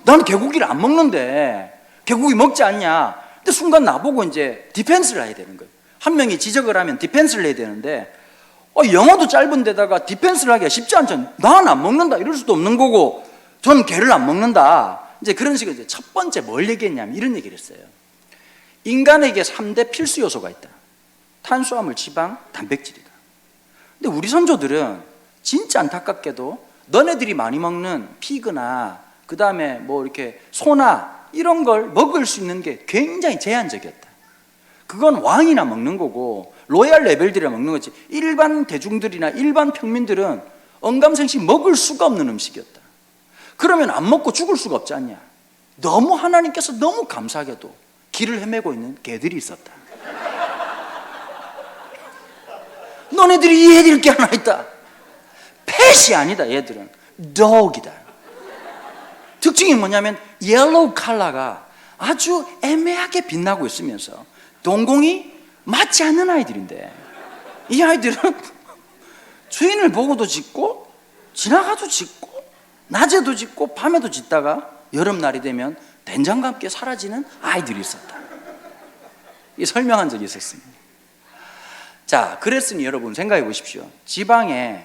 S2: 나는 개고기를 안 먹는데 개고기 먹지 않냐? 근데 순간 나보고 이제 디펜스를 해야 되는 거예요. 한 명이 지적을 하면 디펜스를 해야 되는데 영어도 짧은 데다가 디펜스를 하기가 쉽지 않잖아요. 난 안 먹는다 이럴 수도 없는 거고 저는 개를 안 먹는다. 이제 그런 식으로 이제 첫 번째 뭘 얘기했냐면 이런 얘기를 했어요. 인간에게 3대 필수 요소가 있다. 탄수화물, 지방, 단백질이다. 근데 우리 선조들은 진짜 안타깝게도 너네들이 많이 먹는 피그나 그 다음에 이렇게 소나 이런 걸 먹을 수 있는 게 굉장히 제한적이었다. 그건 왕이나 먹는 거고 로얄 레벨들이나 먹는 거지 일반 대중들이나 일반 평민들은 언감생식 먹을 수가 없는 음식이었다. 그러면 안 먹고 죽을 수가 없지 않냐? 너무 하나님께서 너무 감사하게도 길을 헤매고 있는 개들이 있었다. 너네들이 이해해야 될 게 하나 있다. 펫이 아니다. 얘들은 dog이다. 특징이 뭐냐면 옐로우 컬러가 아주 애매하게 빛나고 있으면서 동공이 맞지 않는 아이들인데, 이 아이들은 주인을 보고도 짖고 지나가도 짖고 낮에도 짖고 밤에도 짖다가 여름날이 되면 된장과 함께 사라지는 아이들이 있었다. 이 설명한 적이 있었습니다. 자, 그랬으니 여러분 생각해 보십시오. 지방에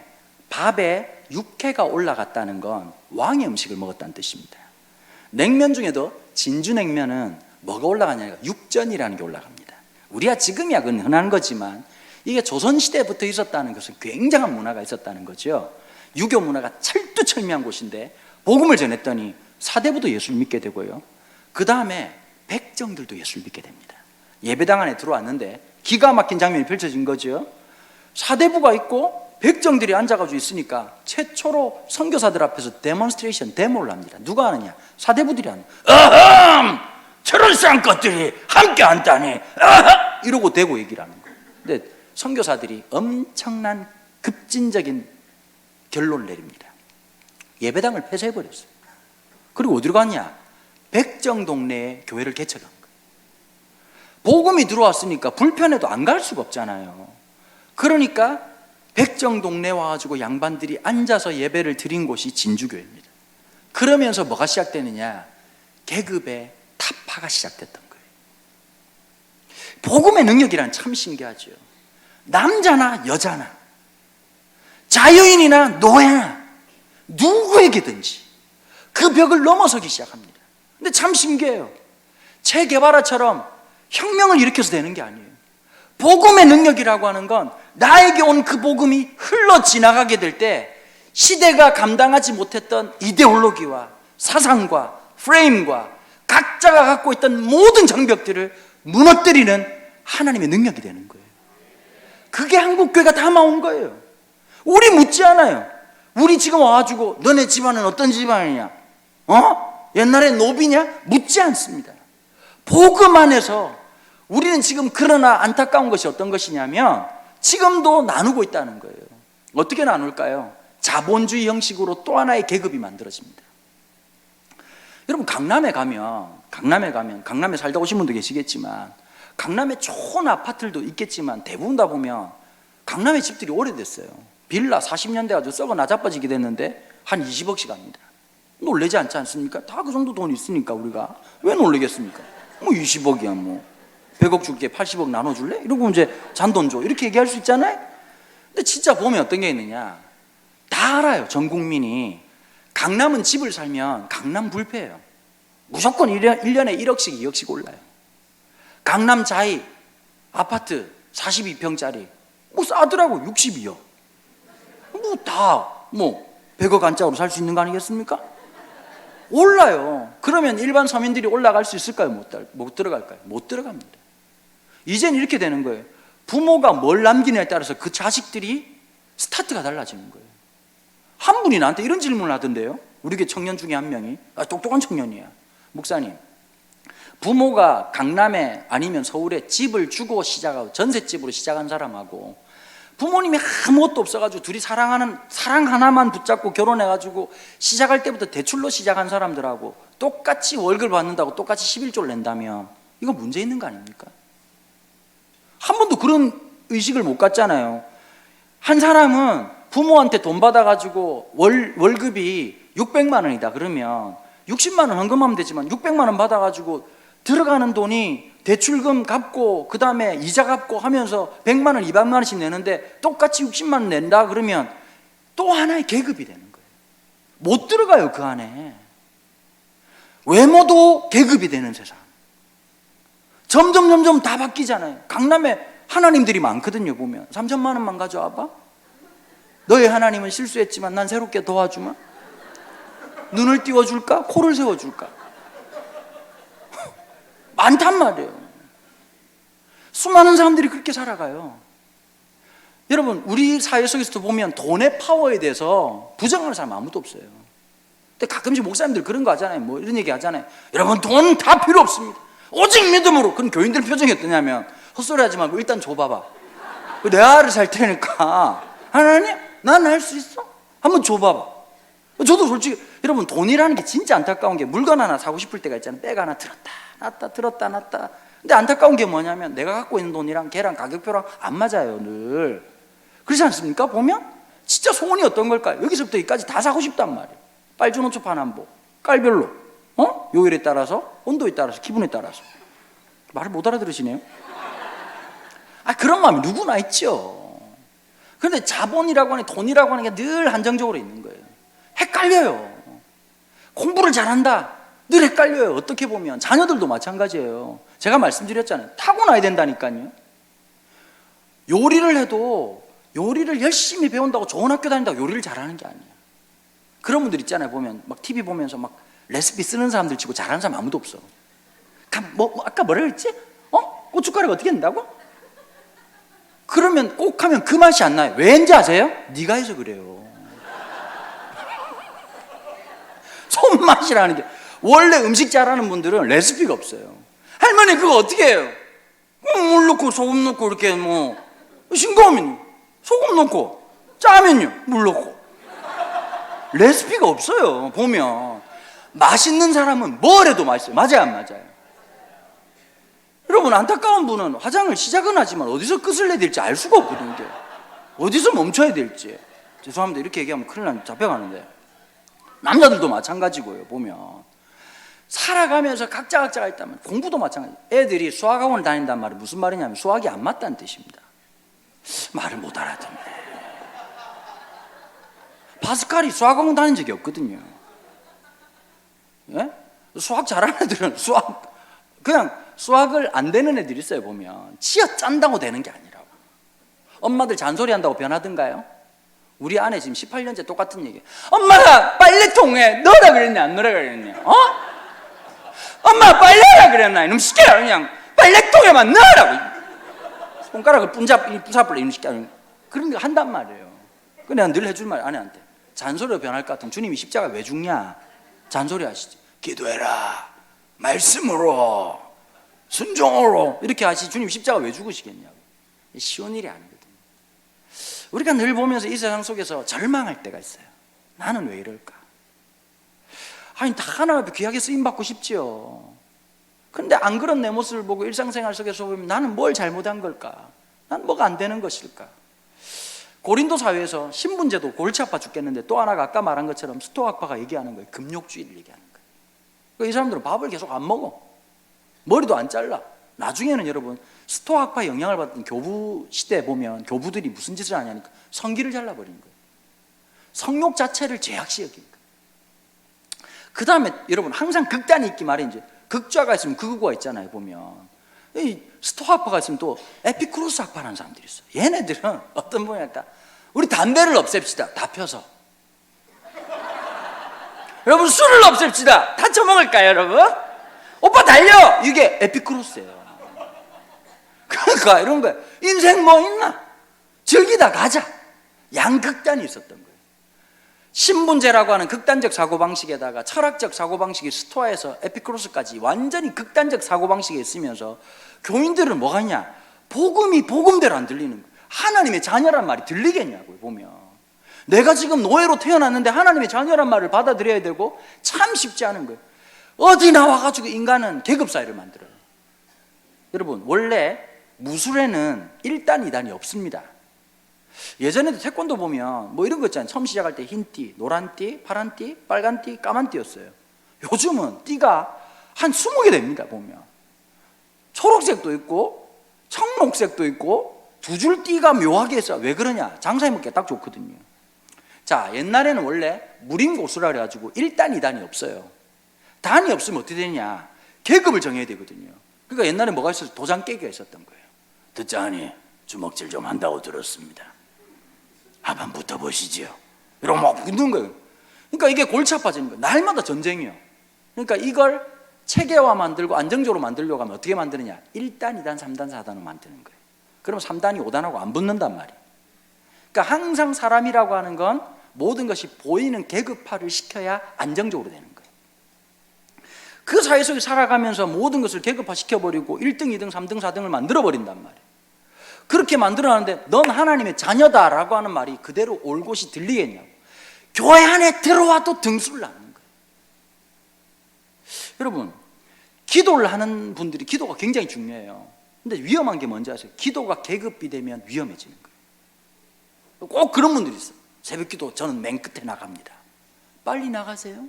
S2: 밥에 육회가 올라갔다는 건 왕의 음식을 먹었다는 뜻입니다. 냉면 중에도 진주냉면은 뭐가 올라가냐면 육전이라는 게 올라갑니다. 우리가 지금이야 그건 흔한 거지만 이게 조선시대부터 있었다는 것은 굉장한 문화가 있었다는 거죠. 유교 문화가 철두철미한 곳인데 복음을 전했더니 사대부도 예수를 믿게 되고요, 그 다음에 백정들도 예수를 믿게 됩니다. 예배당 안에 들어왔는데 기가 막힌 장면이 펼쳐진 거죠. 사대부가 있고 백정들이 앉아가지고 있으니까 최초로 선교사들 앞에서 데모를 합니다. 누가 하느냐? 사대부들이 하는. 어흠! 저런 싼 것들이 함께 한다니, 어흠! 이러고 대고 얘기를 하는 거예요. 근데 선교사들이 엄청난 급진적인 결론을 내립니다. 예배당을 폐쇄해버렸어요. 그리고 어디로 갔냐? 백정 동네에 교회를 개척한 거예요. 복음이 들어왔으니까 불편해도 안 갈 수가 없잖아요. 그러니까 백정 동네 와가지고 양반들이 앉아서 예배를 드린 곳이 진주교회입니다. 그러면서 뭐가 시작되느냐? 계급의 타파가 시작됐던 거예요. 복음의 능력이란 참 신기하죠. 남자나 여자나 자유인이나 노예나 누구에게든지 그 벽을 넘어서기 시작합니다. 근데 참 신기해요. 체게바라처럼 혁명을 일으켜서 되는 게 아니에요. 복음의 능력이라고 하는 건 나에게 온 그 복음이 흘러 지나가게 될 때 시대가 감당하지 못했던 이데올로기와 사상과 프레임과 각자가 갖고 있던 모든 장벽들을 무너뜨리는 하나님의 능력이 되는 거예요. 그게 한국교회가 담아온 거예요. 우리 묻지 않아요. 우리 지금 와가지고 너네 집안은 어떤 집안이냐? 옛날에 노비냐? 묻지 않습니다. 복음 안에서 우리는 지금 그러나 안타까운 것이 어떤 것이냐면 지금도 나누고 있다는 거예요. 어떻게 나눌까요? 자본주의 형식으로 또 하나의 계급이 만들어집니다. 여러분 강남에 가면 강남에 살다 오신 분도 계시겠지만 강남에 좋은 아파트들도 있겠지만 대부분 다 보면 강남의 집들이 오래됐어요. 빌라 40년 돼가지고 썩어 나자빠지게 됐는데 한 20억씩 합니다. 놀라지 않지 않습니까? 다 그 정도 돈 있으니까 우리가 왜 놀라겠습니까? 20억이야 100억 줄게 80억 나눠줄래? 이러고 이제 잔돈 줘 이렇게 얘기할 수 있잖아요. 근데 진짜 보면 어떤 게 있느냐, 다 알아요. 전 국민이 강남은 집을 살면 강남 불패예요. 무조건 1년에 1억씩 2억씩 올라요. 강남 자이 아파트 42평짜리 싸더라고 62억. 다 100억 안짝으로 살 수 있는 거 아니겠습니까? 올라요. 그러면 일반 서민들이 올라갈 수 있을까요? 못 들어갈까요? 못 들어갑니다. 이제는 이렇게 되는 거예요. 부모가 뭘 남기냐에 따라서 그 자식들이 스타트가 달라지는 거예요. 한 분이 나한테 이런 질문을 하던데요. 우리 교회 청년 중에 한 명이, 똑똑한 청년이야. 목사님, 부모가 강남에 아니면 서울에 집을 주고 시작하고 전셋집으로 시작한 사람하고 부모님이 아무것도 없어가지고 둘이 사랑 하나만 붙잡고 결혼해가지고 시작할 때부터 대출로 시작한 사람들하고 똑같이 월급을 받는다고 똑같이 11조를 낸다면 이거 문제 있는 거 아닙니까? 한 번도 그런 의식을 못 갖잖아요. 한 사람은 부모한테 돈 받아가지고 월급이 600만 원이다 그러면 60만 원 헌금하면 되지만 600만 원 받아가지고 들어가는 돈이 대출금 갚고 그 다음에 이자 갚고 하면서 100만 원, 200만 원씩 내는데 똑같이 60만 원 낸다 그러면 또 하나의 계급이 되는 거예요. 못 들어가요 그 안에. 외모도 계급이 되는 세상. 점점 다 바뀌잖아요. 강남에 하나님들이 많거든요. 보면 3천만 원만 가져와봐. 너의 하나님은 실수했지만 난 새롭게 도와주마. 눈을 띄워줄까? 코를 세워줄까? 많단 말이에요. 수많은 사람들이 그렇게 살아가요. 여러분 우리 사회 속에서도 보면 돈의 파워에 대해서 부정하는 사람 아무도 없어요. 근데 가끔씩 목사님들 그런 거 하잖아요. 이런 얘기 하잖아요. 여러분 돈 다 필요 없습니다. 오직 믿음으로. 그럼 교인들 표정이 어떠냐면 헛소리 하지 말고 일단 줘봐봐. 내 알을 살 테니까 하나님 난 할 수 있어? 한번 줘봐봐. 저도 솔직히 여러분 돈이라는 게 진짜 안타까운 게 물건 하나 사고 싶을 때가 있잖아요. 백 하나 들었다 놨다. 근데 안타까운 게 뭐냐면 내가 갖고 있는 돈이랑 걔랑 가격표랑 안 맞아요 늘. 그렇지 않습니까? 보면 진짜 소원이 어떤 걸까요? 여기서부터 여기까지 다 사고 싶단 말이에요. 빨주노초 파남보 깔별로 요일에 따라서 온도에 따라서 기분에 따라서. 말을 못 알아들으시네요. 그런 마음이 누구나 있죠. 그런데 자본이라고 하는 돈이라고 하는 게 늘 한정적으로 있는 거예요. 헷갈려요. 공부를 잘한다. 늘 헷갈려요. 어떻게 보면 자녀들도 마찬가지예요. 제가 말씀드렸잖아요. 타고나야 된다니까요. 요리를 해도 요리를 열심히 배운다고 좋은 학교 다닌다고 요리를 잘하는 게 아니에요. 그런 분들 있잖아요. 보면 막 TV 보면서 막 레시피 쓰는 사람들 치고 잘하는 사람 아무도 없어. 아까 뭐라 그랬지? 고춧가루가 어떻게 된다고? 그러면 꼭 하면 그 맛이 안 나요. 왠지 아세요? 네가 해서 그래요. 손맛이라는 게, 원래 음식 잘하는 분들은 레시피가 없어요. 할머니 그거 어떻게 해요? 물 넣고 소금 넣고 이렇게 뭐 싱거우면 소금 넣고, 짜면요 물 넣고. 레시피가 없어요. 보면 맛있는 사람은 뭘 해도 맛있어요. 맞아요 안 맞아요? 여러분, 안타까운 분은 화장을 시작은 하지만 어디서 끝을 내야 될지 알 수가 없거든요. 어디서 멈춰야 될지. 죄송합니다, 이렇게 얘기하면 큰일 나면 잡혀가는데, 남자들도 마찬가지고요. 보면 살아가면서 각자가 있다면, 공부도 마찬가지. 애들이 수학학원 다닌다는 말은 무슨 말이냐면 수학이 안 맞다는 뜻입니다. 말을 못 알아듣네. 파스칼이 수학학원 다닌 적이 없거든요. 예? 수학 잘하는 애들은 그냥 수학을 안 되는 애들이 있어요. 보면 치아 짠다고 되는 게 아니라고. 엄마들 잔소리 한다고 변하던가요? 우리 아내 지금 18년째 똑같은 얘기. 엄마가 빨래통에 넣으라 그랬냐 안 넣으라 그랬냐? 엄마 빨래하라 그랬나? 이놈 시켜라. 그냥 빨래통에만 넣으라고. 손가락을 부사불래 이놈 시켜라. 그런 거 한단 말이에요. 그 내가 늘 해줄 말 아내한테. 잔소리로 변할 것 같으면 주님이 십자가 왜 죽냐? 잔소리 하시지. 기도해라. 말씀으로, 순종으로 이렇게 하시. 주님 십자가 왜 죽으시겠냐고. 쉬운 일이 아니거든요. 우리가 늘 보면서 이 세상 속에서 절망할 때가 있어요. 나는 왜 이럴까? 아니, 다 하나님 앞에 귀하게 쓰임받고 싶지요. 그런데 안 그런 내 모습을 보고 일상생활 속에서 보면 나는 뭘 잘못한 걸까? 난 뭐가 안 되는 것일까? 고린도 사회에서 신분제도 골치 아파 죽겠는데, 또 하나가 아까 말한 것처럼 스토아파가 얘기하는 거예요. 금욕주의를 얘기하는 거예요. 그러니까 이 사람들은 밥을 계속 안 먹어. 머리도 안 잘라. 나중에는 여러분, 스토아파 영향을 받은 교부 시대에 보면 교부들이 무슨 짓을 하냐니까 성기를 잘라버린 거예요. 성욕 자체를 제약시 여긴 거예요. 그 다음에 여러분, 항상 극단이 있기 마련이지. 극좌가 있으면 극우가 있잖아요. 보면 이 스토아파가 있으면 또 에피쿠로스 학파라는 사람들이 있어요. 얘네들은 어떤 분이랄까, 우리 담배를 없앱시다. 다 펴서. 여러분, 술을 없앱시다. 다 처먹을까요 여러분? 오빠 달려. 이게 에피쿠로스예요. 그러니까 이런 거예요. 인생 뭐 있나? 즐기다 가자. 양극단이 있었던 거예요. 신분제라고 하는 극단적 사고방식에다가 철학적 사고방식이 스토아에서 에피쿠로스까지 완전히 극단적 사고방식에 있으면서 교인들은 뭐가 있냐? 복음이 복음대로 안 들리는 거예요. 하나님의 자녀란 말이 들리겠냐고요. 보면 내가 지금 노예로 태어났는데 하나님의 자녀란 말을 받아들여야 되고, 참 쉽지 않은 거예요. 어디 나와가지고 인간은 계급사회를 만들어요. 여러분, 원래 무술에는 1단, 2단이 없습니다. 예전에도 태권도 보면 뭐 이런 거 있잖아요. 처음 시작할 때 흰 띠, 노란 띠, 파란 띠, 빨간 띠, 까만 띠였어요. 요즘은 띠가 한 20개 됩니다. 보면 초록색도 있고 청록색도 있고 두 줄 띠가 묘하게 있어요. 왜 그러냐? 장사해 먹기가 딱 좋거든요. 자, 옛날에는 원래 무림고수라 그래가지고 1단, 2단이 없어요. 단이 없으면 어떻게 되냐? 계급을 정해야 되거든요. 그러니까 옛날에 뭐가 있어서 도장 깨기가 있었던 거예요. 듣자하니 주먹질 좀 한다고 들었습니다. 한번 붙어보시지요. 이러고 막 붙는 거예요. 그러니까 이게 골치 아파지는 거예요. 날마다 전쟁이에요. 그러니까 이걸 체계화 만들고 안정적으로 만들려고 하면 어떻게 만드느냐? 1단, 2단, 3단, 4단을 만드는 거예요. 그럼 3단이 5단하고 안 붙는단 말이에요. 그러니까 항상 사람이라고 하는 건 모든 것이 보이는 계급화를 시켜야 안정적으로 되는 거예요. 그 사회 속에 살아가면서 모든 것을 계급화시켜버리고 1등, 2등, 3등, 4등을 만들어버린단 말이에요. 그렇게 만들어놨는데 넌 하나님의 자녀다라고 하는 말이 그대로 올곧이 들리겠냐고. 교회 안에 들어와도 등수를 낳는 거예요. 여러분, 기도를 하는 분들이 기도가 굉장히 중요해요. 근데 위험한 게 뭔지 아세요? 기도가 계급이 되면 위험해지는 거예요. 꼭 그런 분들이 있어요. 새벽 기도 저는 맨 끝에 나갑니다. 빨리 나가세요.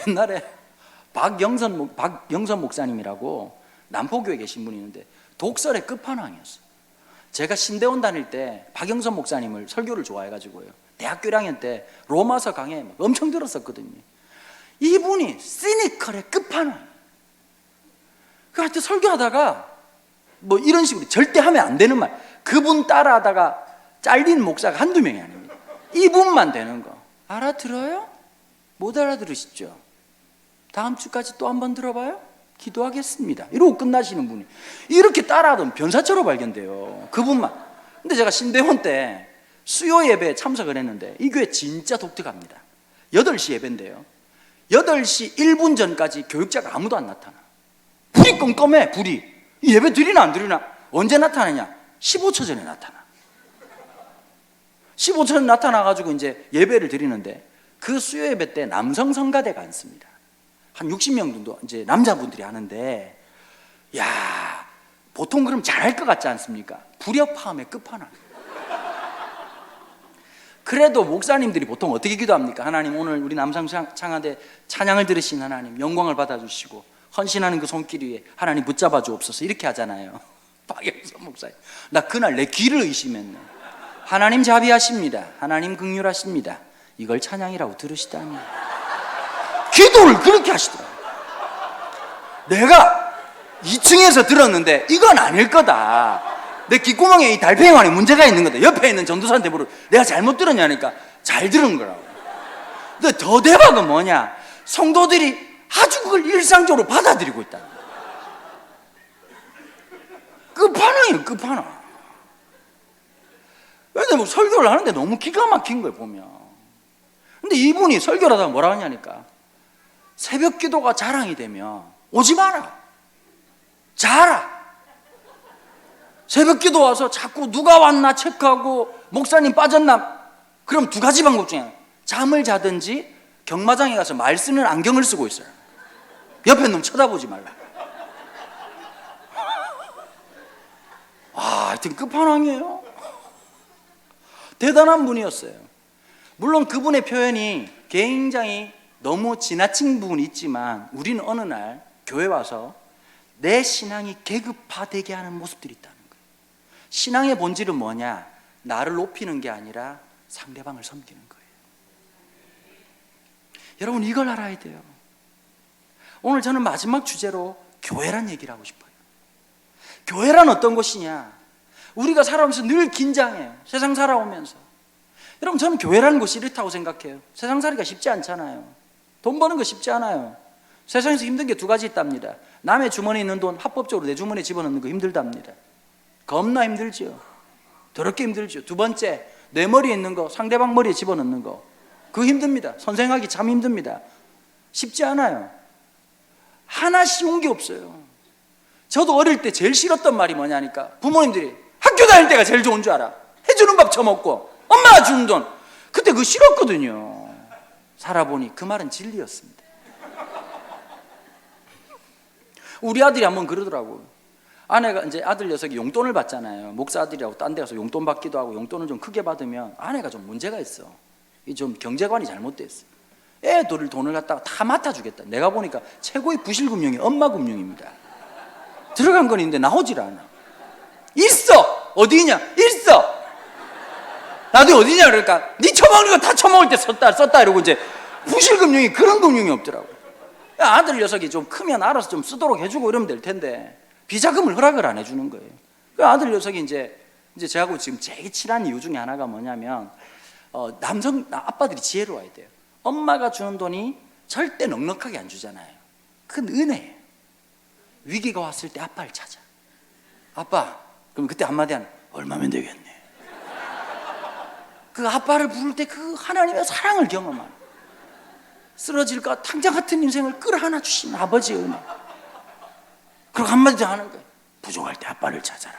S2: 옛날에 박영선 목사님이라고 남포교에 계신 분이 있는데 독설의 끝판왕이었어요. 제가 신대원 다닐 때 박영선 목사님을 설교를 좋아해가지고요, 대학교 1학년 때 로마서 강해 엄청 들었었거든요. 이분이 시니컬의 끝판왕. 그 하여튼 설교하다가 뭐 이런 식으로 절대 하면 안 되는 말, 그분 따라하다가 잘린 목사가 한두 명이 아닙니다. 이분만 되는 거 알아들어요? 못 알아들으시죠? 다음 주까지 또 한 번 들어봐요? 기도하겠습니다 이러고 끝나시는 분이 이렇게 따라하던 변사처로 발견돼요, 그분만. 근데 제가 신대원 때 수요 예배에 참석을 했는데 이 교회 진짜 독특합니다. 8시 예배인데요, 8시 1분 전까지 교육자가 아무도 안 나타나. 불이 껌껌해. 불이 이 예배 드리나 안 드리나. 언제 나타나냐? 15초 전에 나타나. 15초 전에 나타나가지고 이제 예배를 드리는데, 그 수요 예배 때 남성 성가대가 앉습니다. 한 60명 정도 이제 남자분들이 하는데, 야, 보통 그럼 잘할 것 같지 않습니까? 불협화음의 끝판왕. 그래도 목사님들이 보통 어떻게 기도합니까? 하나님, 오늘 우리 남성 창화대 찬양을 들으신 하나님 영광을 받아주시고 헌신하는 그 손길 위에 하나님 붙잡아 주옵소서, 이렇게 하잖아요. 박영선 목사님, 나 그날 내 귀를 의심했네. 하나님 자비하십니다, 하나님 긍휼하십니다, 이걸 찬양이라고 들으시다니. 기도를 그렇게 하시더라고요. 내가 2층에서 들었는데 이건 아닐 거다, 내 귓구멍에 이 달팽이관에 문제가 있는 거다. 옆에 있는 전도사한테 물어, 내가 잘못 들었냐니까 잘 들은 거라고. 근데 더 대박은 뭐냐, 성도들이 아주 그걸 일상적으로 받아들이고 있다. 끝판왕이에요, 끝판왕. 왜냐면 설교를 하는데 너무 기가 막힌 거예요, 보면. 근데 이분이 설교를 하다가 뭐라 하냐니까, 새벽 기도가 자랑이 되면 오지 마라, 자라. 새벽 기도 와서 자꾸 누가 왔나 체크하고 목사님 빠졌나, 그럼 두 가지 방법 중에 잠을 자든지 경마장에 가서 말 쓰는 안경을 쓰고 있어요. 옆에 놈 쳐다보지 말라. 하여튼 끝판왕이에요. 대단한 분이었어요. 물론 그분의 표현이 굉장히 너무 지나친 부분이 있지만, 우리는 어느 날 교회 와서 내 신앙이 계급화되게 하는 모습들이 있다는 거예요. 신앙의 본질은 뭐냐? 나를 높이는 게 아니라 상대방을 섬기는 거예요. 여러분, 이걸 알아야 돼요. 오늘 저는 마지막 주제로 교회란 얘기를 하고 싶어요. 교회란 어떤 곳이냐? 우리가 살아오면서 늘 긴장해요, 세상 살아오면서. 여러분, 저는 교회라는 곳이 이렇다고 생각해요. 세상 살기가 쉽지 않잖아요. 돈 버는 거 쉽지 않아요. 세상에서 힘든 게 두 가지 있답니다. 남의 주머니에 있는 돈 합법적으로 내 주머니에 집어넣는 거 힘들답니다. 겁나 힘들죠. 더럽게 힘들죠. 두 번째, 내 머리에 있는 거 상대방 머리에 집어넣는 거, 그거 힘듭니다. 선생하기 참 힘듭니다. 쉽지 않아요. 하나 쉬운 게 없어요. 저도 어릴 때 제일 싫었던 말이 뭐냐니까, 부모님들이 학교 다닐 때가 제일 좋은 줄 알아. 해주는 밥 처먹고 엄마가 주는 돈, 그때 그거 싫었거든요. 살아보니 그 말은 진리였습니다. 우리 아들이 한번 그러더라고요. 아내가 이제 아들 녀석이 용돈을 받잖아요. 목사 아들이라고 딴 데 가서 용돈 받기도 하고, 용돈을 좀 크게 받으면 아내가 좀 문제가 있어. 좀 경제관이 잘못됐어. 애들 돈을 갖다가 다 맡아주겠다. 내가 보니까 최고의 부실금융이 엄마금융입니다. 들어간 건 있는데 나오질 않아. 있어! 어디냐? 있어! 나도 어디냐? 그러니까 네 처먹는 거 다 처먹을 때 썼다 이러고, 이제 부실금융이 그런 금융이 없더라고. 아들 녀석이 좀 크면 알아서 좀 쓰도록 해주고 이러면 될 텐데 비자금을 허락을 안 해주는 거예요. 그 아들 녀석이 이제 저하고 지금 제일 친한 이유 중에 하나가 뭐냐면, 아빠들이 지혜로워야 돼요. 엄마가 주는 돈이 절대 넉넉하게 안 주잖아요. 그건 은혜예요. 위기가 왔을 때 아빠를 찾아. 아빠, 그럼 그때 한마디 하는, 얼마면 되겠네. 그 아빠를 부를 때 그 하나님의 사랑을 경험하는, 쓰러질까 탕자 같은 인생을 끌어안아 주신 아버지의 은혜. 그리고 한마디 더 하는 거예요. 부족할 때 아빠를 찾아라.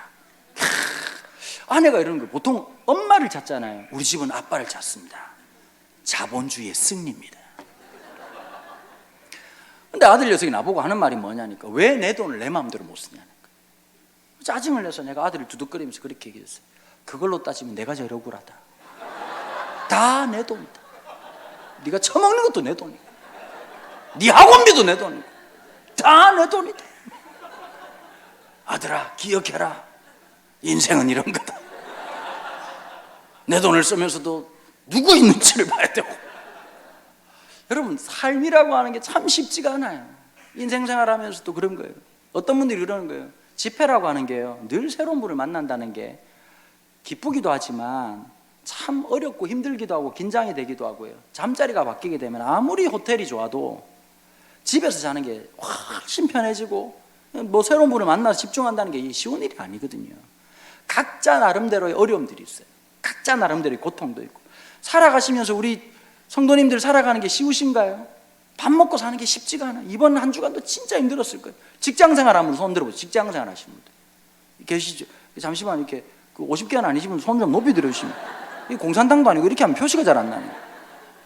S2: 아내가 이러는 거예요. 보통 엄마를 찾잖아요. 우리 집은 아빠를 찾습니다. 자본주의의 승리입니다. 근데 아들 녀석이 나보고 하는 말이 뭐냐니까, 왜 내 돈을 내 마음대로 못 쓰냐는 거예요. 짜증을 내서 내가 아들을 두둑거리면서 그렇게 얘기했어요. 그걸로 따지면 내가 제일 억울하다. 다 내 돈이다. 네가 처먹는 것도 내 돈이고, 네 학원비도 내 돈이고, 다 내 돈이다. 아들아, 기억해라. 인생은 이런 거다. 내 돈을 쓰면서도 누구 있는지를 봐야 되고, 여러분, 삶이라고 하는 게 참 쉽지가 않아요. 인생생활 하면서도 그런 거예요. 어떤 분들이 그러는 거예요. 집회라고 하는 게요, 늘 새로운 분을 만난다는 게 기쁘기도 하지만 참 어렵고 힘들기도 하고 긴장이 되기도 하고요. 잠자리가 바뀌게 되면 아무리 호텔이 좋아도 집에서 자는 게 훨씬 편해지고, 뭐 새로운 분을 만나서 집중한다는 게 쉬운 일이 아니거든요. 각자 나름대로의 어려움들이 있어요. 각자 나름대로의 고통도 있고. 살아가시면서 우리 성도님들 살아가는 게 쉬우신가요? 밥 먹고 사는 게 쉽지가 않아요. 이번 한 주간도 진짜 힘들었을 거예요. 직장생활 하면 손 들어보세요. 직장생활 하시는 분들 계시죠? 잠시만 이렇게 50개는 아니시면 손 좀 높이 들어주시면, 이 공산당도 아니고 이렇게 하면 표시가 잘 안 나요.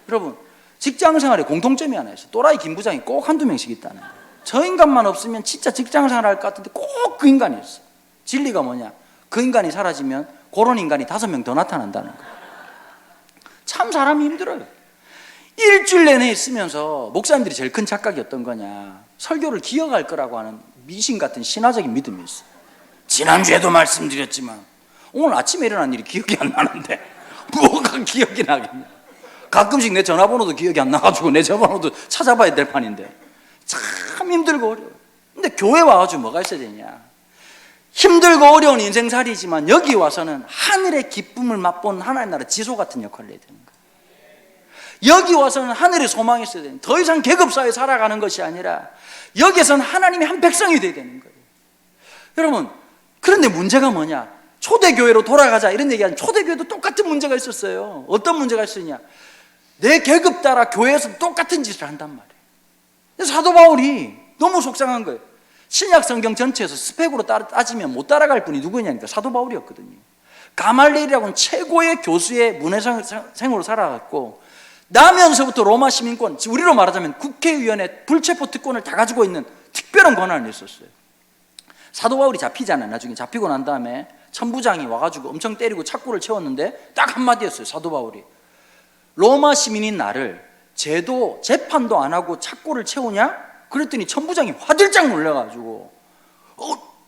S2: 여러분, 직장생활에 공통점이 하나 있어요. 또라이 김 부장이 꼭 한두 명씩 있다는 거예요. 저 인간만 없으면 진짜 직장생활 할 것 같은데 꼭 그 인간이었어요. 진리가 뭐냐? 그 인간이 사라지면 그런 인간이 5명 더 나타난다는 거예요. 참 사람이 힘들어요. 일주일 내내 있으면서 목사님들이 제일 큰 착각이 어떤 거냐, 설교를 기억할 거라고 하는 미신 같은 신화적인 믿음이 있어요. 지난주에도 말씀드렸지만 오늘 아침에 일어난 일이 기억이 안 나는데 뭐가 기억이 나겠냐. 가끔씩 내 전화번호도 기억이 안 나가지고 내 전화번호도 찾아봐야 될 판인데 참 힘들고 어려워요. 근데 교회 와가지고 뭐가 있어야 되냐, 힘들고 어려운 인생살이지만 여기 와서는 하늘의 기쁨을 맛본 하나님 나라 지소 같은 역할을 해야 되는 거예요. 여기 와서는 하늘의 소망이 있어야 되는 거예요. 더 이상 계급사회에 살아가는 것이 아니라 여기에서는 하나님의 한 백성이 돼야 되는 거예요. 여러분, 그런데 문제가 뭐냐, 초대교회로 돌아가자 이런 얘기하는, 초대교회도 똑같은 문제가 있었어요. 어떤 문제가 있었냐, 내 계급 따라 교회에서 똑같은 짓을 한단 말이에요. 사도 바울이 너무 속상한 거예요. 신약 성경 전체에서 스펙으로 따지면 못 따라갈 분이 누구냐니까 사도 바울이었거든요. 가말리엘이라고는 최고의 교수의 문해생으로 살아갔고, 나면서부터 로마 시민권, 우리로 말하자면 국회의원의 불체포 특권을 다 가지고 있는 특별한 권한을 냈었어요. 사도 바울이 잡히잖아요. 나중에 잡히고 난 다음에 천부장이 와가지고 엄청 때리고 착고를 채웠는데 딱 한마디였어요. 사도 바울이, 로마 시민인 나를 제도 재판도 안 하고 착고를 채우냐? 그랬더니 천부장이 화들짝 놀라가지고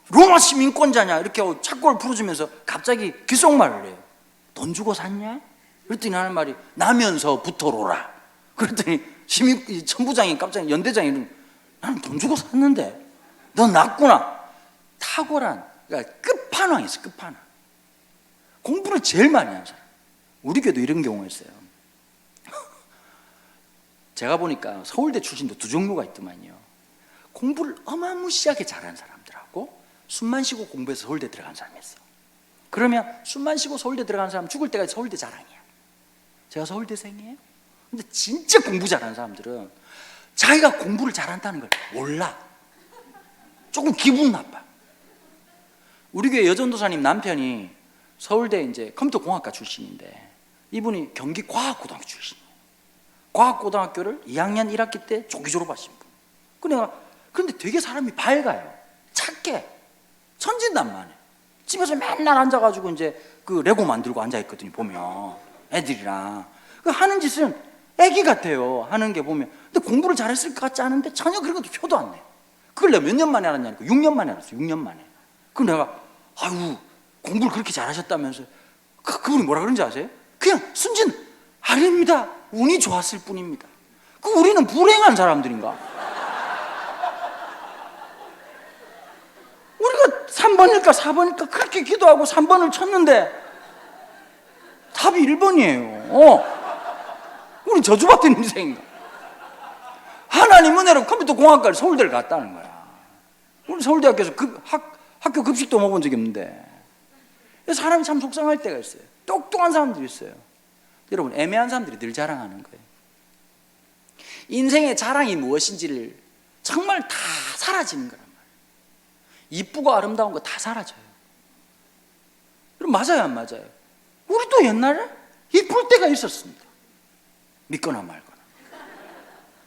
S2: 로마 시민권자냐 이렇게 하고 착고를 풀어주면서 갑자기 귓속말을 해요. 돈 주고 샀냐? 그랬더니 하는 말이 나면서부터로라. 그랬더니 천부장이 갑자기, 연대장이, 나는 돈 주고 샀는데 넌 낫구나. 탁월한, 그러니까 끝판왕이 있어요. 끝판왕. 공부를 제일 많이 한 사람. 우리 교회도 이런 경우가 있어요. 제가 보니까 서울대 출신도 두 종류가 있더만요. 공부를 어마무시하게 잘하는 사람들하고 숨만 쉬고 공부해서 서울대 들어간 사람이 있어. 그러면 숨만 쉬고 서울대 들어간 사람 죽을 때까지 서울대 자랑이야. 제가 서울대생이에요. 근데 진짜 공부 잘하는 사람들은 자기가 공부를 잘한다는 걸 몰라. 조금 기분 나빠. 우리 교회 여전도사님 남편이 서울대 이제 컴퓨터공학과 출신인데 이분이 경기과학고등학교 출신이에요. 과학고등학교를 2학년 1학기 때 조기 졸업하신 분. 근데 되게 사람이 밝아요. 착해. 천진난만해. 집에서 맨날 앉아가지고 이제 그 레고 만들고 앉아있거든요. 보면 애들이랑 그 하는 짓은 애기 같아요. 하는 게 보면. 근데 공부를 잘했을 것 같지 않은데 전혀 그런 것도 표도 안 내요. 그걸 내가 몇 년 만에 알았냐니까 6년 만에 알았어요. 6년 만에. 그럼 내가 아유 공부를 그렇게 잘하셨다면서 그분이 뭐라 그런지 아세요? 그냥 순진 아닙니다. 운이 좋았을 뿐입니다. 우리는 불행한 사람들인가? 우리가 3번일까 4번일까 그렇게 기도하고 3번을 쳤는데 답이 1번이에요. 우리 저주받은 인생인가? 하나님 은혜로 컴퓨터 공학과를 서울대를 갔다는 거야. 우리 서울대학교에서 학교 급식도 먹어본 적이 없는데 사람이 참 속상할 때가 있어요. 똑똑한 사람들이 있어요. 여러분, 애매한 사람들이 늘 자랑하는 거예요. 인생의 자랑이 무엇인지를 정말 다 사라지는 거란 말이에요. 이쁘고 아름다운 거 다 사라져요. 그럼 맞아요, 안 맞아요? 우리도 옛날에 이쁠 때가 있었습니다. 믿거나 말거나.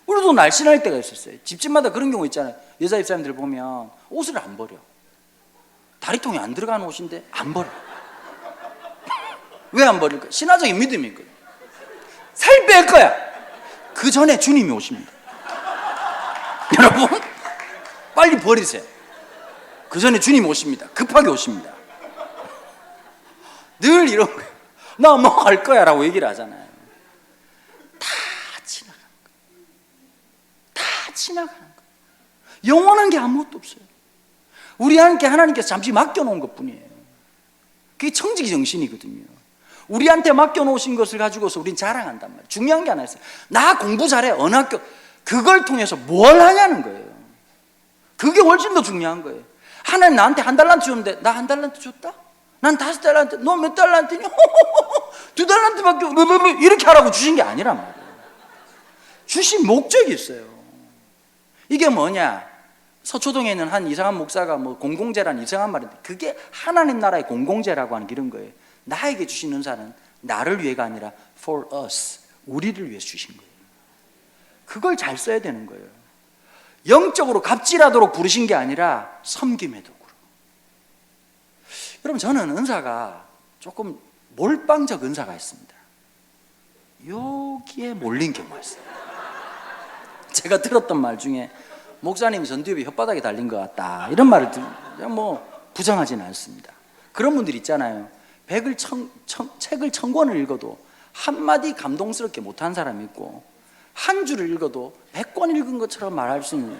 S2: 우리도 날씬할 때가 있었어요. 집집마다 그런 경우 있잖아요. 여자 집사님들 보면 옷을 안 버려. 다리통이 안 들어가는 옷인데 안 버려. 왜 안 버릴까? 신화적인 믿음이 있거든요. 살 뺄 거야. 그 전에 주님이 오십니다. 여러분, 빨리 버리세요. 그 전에 주님 오십니다. 급하게 오십니다. 늘 이런 거예요. 나 뭐 할 거야 라고 얘기를 하잖아요. 다 지나가는 거예요. 지나가는 거예요. 영원한 게 아무것도 없어요. 우리한테 하나님께서 잠시 맡겨놓은 것뿐이에요. 그게 청지기 정신이거든요. 우리한테 맡겨놓으신 것을 가지고서 우린 자랑한단 말이에요. 중요한 게 하나 있어요. 나 공부 잘해, 어느 학교, 그걸 통해서 뭘 하냐는 거예요. 그게 훨씬 더 중요한 거예요. 하나님 나한테 1달란트 줬는데 나 1달란트 줬다? 난 5달란트, 너 몇 달란트니? 2달란트밖에 이렇게 하라고 주신 게 아니란 말이에요. 주신 목적이 있어요. 이게 뭐냐? 서초동에 있는 한 이상한 목사가 뭐 공공재라는 이상한 말인데, 그게 하나님 나라의 공공재라고 하는 게 이런 거예요. 나에게 주신 은사는 나를 위해가 아니라 for us, 우리를 위해 주신 거예요. 그걸 잘 써야 되는 거예요. 영적으로 갑질하도록 부르신 게 아니라 섬김의 도구로. 여러분, 저는 은사가 조금 몰빵적 은사가 있습니다. 여기에 몰린 경우가 있어요. 제가 들었던 말 중에 목사님 전두엽이 혓바닥에 달린 것 같다, 이런 말을 그냥 뭐 부정하지는 않습니다. 그런 분들 있잖아요. 책을 1000권을 읽어도 한마디 감동스럽게 못한 사람이 있고, 한 줄을 읽어도 100권 읽은 것처럼 말할 수 있는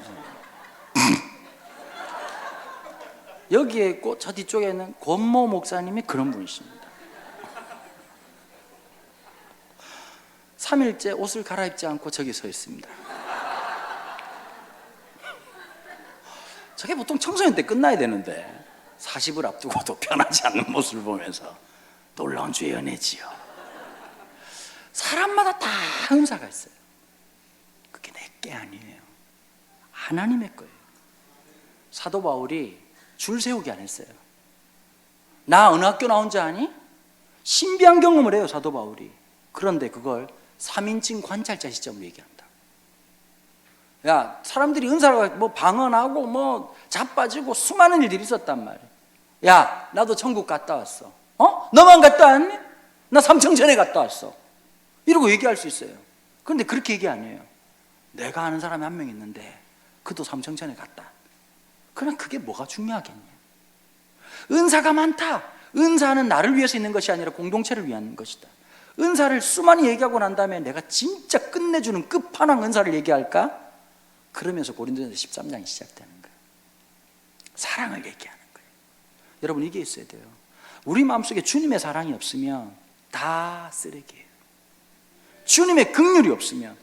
S2: 여기에 있고, 저 뒤쪽에 있는 권모 목사님이 그런 분이십니다. 3일째 옷을 갈아입지 않고 저기 서 있습니다. 저게 보통 청소년 때 끝나야 되는데 40을 앞두고도 변하지 않는 모습을 보면서 놀라운 주의 은혜지요. 사람마다 다 은사가 있어요. 그게 내 게 아니에요. 하나님의 거예요. 사도 바울이 줄 세우기 안 했어요. 나 어느 학교 나온 줄 아니? 신비한 경험을 해요, 사도 바울이. 그런데 그걸 3인칭 관찰자 시점으로 얘기한다. 야, 사람들이 은사가 뭐 방언하고 뭐 자빠지고 수많은 일들이 있었단 말이야. 야, 나도 천국 갔다 왔어. 너만 갔다 왔니? 나 삼청전에 갔다 왔어. 이러고 얘기할 수 있어요. 그런데 그렇게 얘기 안 해요. 내가 아는 사람이 한 명 있는데 그도 삼청전에 갔다. 그럼 그게 뭐가 중요하겠냐? 은사가 많다. 은사는 나를 위해서 있는 것이 아니라 공동체를 위한 것이다. 은사를 수많이 얘기하고 난 다음에 내가 진짜 끝내주는 끝판왕 은사를 얘기할까? 그러면서 고린도전서 13장이 시작되는 거예요. 사랑을 얘기하는 거예요. 여러분, 이게 있어야 돼요. 우리 마음속에 주님의 사랑이 없으면 다 쓰레기예요. 주님의 긍휼이 없으면,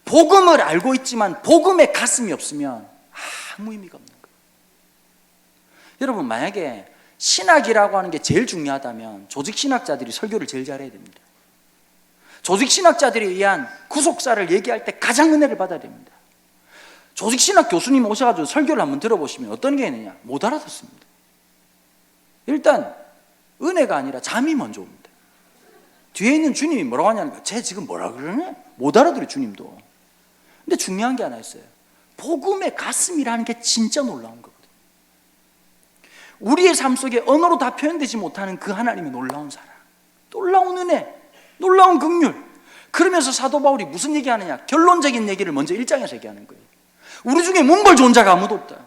S2: 복음을 알고 있지만 복음의 가슴이 없으면 아무 의미가 없는 거예요. 여러분, 만약에 신학이라고 하는 게 제일 중요하다면 조직신학자들이 설교를 제일 잘해야 됩니다. 조직신학자들에 의한 구속사를 얘기할 때 가장 은혜를 받아야 됩니다. 조직신학 교수님 오셔가지고 설교를 한번 들어보시면 어떤 게 있느냐? 못 알아듣습니다. 일단 은혜가 아니라 잠이 먼저 옵니다. 뒤에 있는 주님이 뭐라고 하냐니까, 쟤 지금 뭐라 그러네? 못 알아들어요, 주님도. 근데 중요한 게 하나 있어요. 복음의 가슴이라는 게 진짜 놀라운 거거든요. 우리의 삶 속에 언어로 다 표현되지 못하는 그 하나님의 놀라운 사랑, 놀라운 은혜, 놀라운 긍휼. 그러면서 사도 바울이 무슨 얘기하느냐? 결론적인 얘기를 먼저 1장에서 얘기하는 거예요. 우리 중에 문벌 좋은 자가 아무도 없다.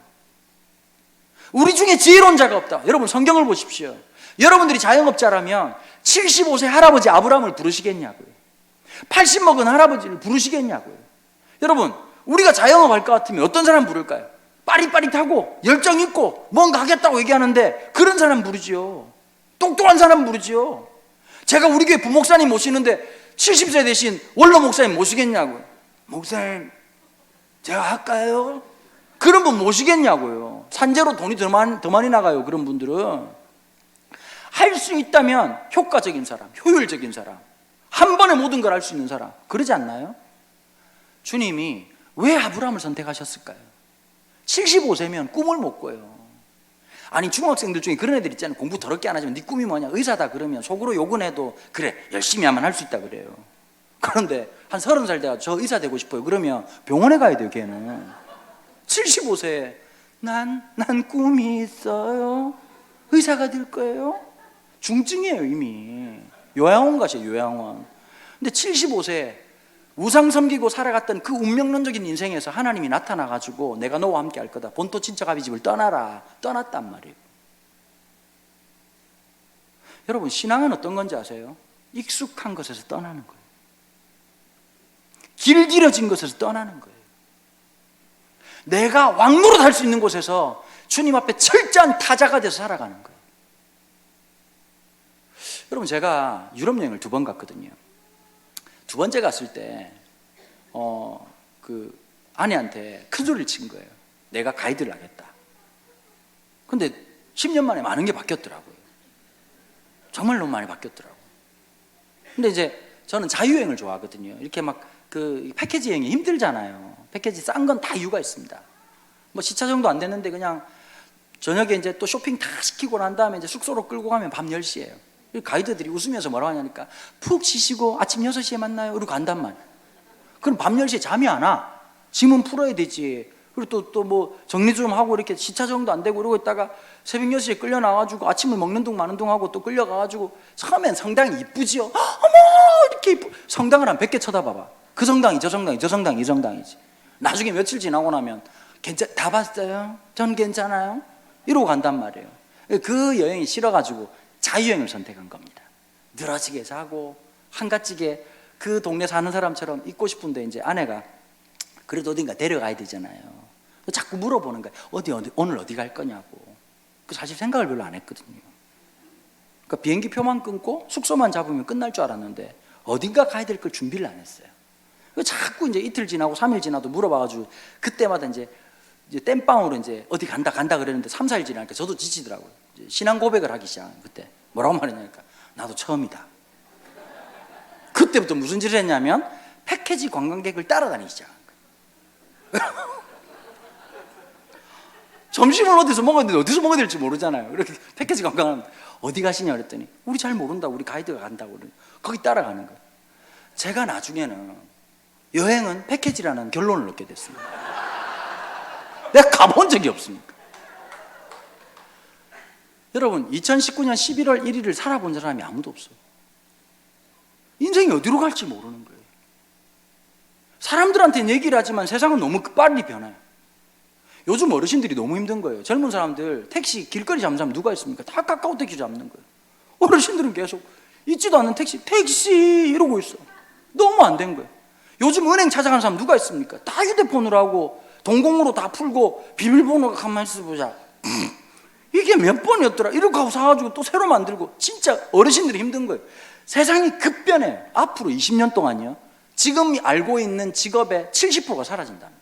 S2: 우리 중에 지혜로운 자가 없다. 여러분, 성경을 보십시오. 여러분들이 자영업자라면 75세 할아버지 아브라함을 부르시겠냐고요? 80 먹은 할아버지를 부르시겠냐고요? 여러분, 우리가 자영업 할 것 같으면 어떤 사람 부를까요? 빠릿빠릿하고 열정 있고 뭔가 하겠다고 얘기하는데 그런 사람 부르지요. 똑똑한 사람 부르지요. 제가 우리 교회 부목사님 모시는데 70세 대신 원로 목사님 모시겠냐고요? 목사님, 제가 할까요? 그런 분 모시겠냐고요? 산재로 돈이 더 많이 나가요. 그런 분들은. 할 수 있다면 효과적인 사람, 효율적인 사람, 한 번에 모든 걸 할 수 있는 사람, 그러지 않나요? 주님이 왜 아브라함을 선택하셨을까요? 75세면 꿈을 못 꿔요. 아니, 중학생들 중에 그런 애들 있잖아요. 공부 더럽게 안 하지만 네 꿈이 뭐냐? 의사다. 그러면 속으로 욕은 해도 그래, 열심히 하면 할 수 있다 그래요. 그런데 한 30살 돼가 저 의사 되고 싶어요. 그러면 병원에 가야 돼요. 걔는 75세에 난 꿈이 있어요. 의사가 될 거예요. 중증이에요. 이미 요양원 가세요. 요양원. 근데 75세 우상 섬기고 살아갔던 그 운명론적인 인생에서 하나님이 나타나가지고 내가 너와 함께 할 거다. 본토 친척 아비 집을 떠나라. 떠났단 말이에요. 여러분, 신앙은 어떤 건지 아세요? 익숙한 것에서 떠나는 거예요. 길들여진 것에서 떠나는 거예요. 내가 왕노릇 할 수 있는 곳에서 주님 앞에 철저한 타자가 돼서 살아가는 거예요. 여러분, 제가 유럽 여행을 2번 갔거든요. 2번째 갔을 때 그 아내한테 큰 소리를 친 거예요. 내가 가이드를 하겠다. 근데 10년 만에 많은 게 바뀌었더라고요. 정말 너무 많이 바뀌었더라고요. 근데 이제 저는 자유여행을 좋아하거든요. 이렇게 막 그 패키지 여행이 힘들잖아요. 패키지 싼 건 다 이유가 있습니다. 뭐 시차 정도 안 됐는데 그냥 저녁에 이제 또 쇼핑 다 시키고 난 다음에 이제 숙소로 끌고 가면 밤 10시예요. 가이드들이 웃으면서 뭐라고 하냐니까 푹 쉬시고 아침 6시에 만나요. 이러고 간단 말이에요. 그럼 밤 10시에 잠이 안 와. 짐은 풀어야 되지. 그리고 또 뭐 정리 좀 하고 이렇게 시차 정도 안 되고 이러고 있다가 새벽 6시에 끌려 나와가지고 아침을 먹는 둥 마는 둥 하고 또 끌려가가지고 처음엔 성당이 이쁘지요. 어머 이렇게 이쁘. 성당을 한 100개 쳐다봐봐. 그 성당이 저 성당이 저 성당이 이 성당이지. 나중에 며칠 지나고 나면 다 봤어요? 전 괜찮아요? 이러고 간단 말이에요. 그 여행이 싫어가지고 자유여행을 선택한 겁니다. 늘어지게 자고 한가지게 그 동네 사는 사람처럼 있고 싶은데 이제 아내가 그래도 어딘가 데려가야 되잖아요. 자꾸 물어보는 거예요. 어디 오늘 어디 갈 거냐고. 사실 생각을 별로 안 했거든요. 그러니까 비행기 표만 끊고 숙소만 잡으면 끝날 줄 알았는데 어딘가 가야 될 걸 준비를 안 했어요. 자꾸 이제 이틀 지나고 3일 지나도 물어봐가지고 그때마다 이제 땜빵으로 이제 어디 간다 그랬는데 3, 4일 지나니까 저도 지치더라고요. 이제 신앙 고백을 하기 시작한 그때 뭐라고 말했냐니까 나도 처음이다. 그때부터 무슨 짓을 했냐면 패키지 관광객을 따라다니기 시작한 거예요. 점심을 어디서 먹어야 되는데 어디서 먹어야 될지 모르잖아요. 이렇게 패키지 관광하면 어디 가시냐 그랬더니 우리 잘 모른다. 우리 가이드가 간다고 그러니 거기 따라가는 거예요. 제가 나중에는 여행은 패키지라는 결론을 얻게 됐습니다. 내가 가본 적이 없으니까. 여러분 2019년 11월 1일을 살아본 사람이 아무도 없어요. 인생이 어디로 갈지 모르는 거예요. 사람들한테는 얘기를 하지만 세상은 너무 빨리 변해요. 요즘 어르신들이 너무 힘든 거예요. 젊은 사람들 택시 길거리 잡는 사람 누가 있습니까? 다 카카오 택시 잡는 거예요. 어르신들은 계속 있지도 않는 택시 이러고 있어. 너무 안 된 거예요. 요즘 은행 찾아가는 사람 누가 있습니까? 다 휴대폰으로 하고 동공으로 다 풀고 비밀번호가 가만히 있어보자. 이게 몇 번이었더라. 이렇게 하고 사가지고 또 새로 만들고. 진짜 어르신들이 힘든 거예요. 세상이 급변해요. 앞으로 20년 동안요 지금 알고 있는 직업의 70%가 사라진답니다.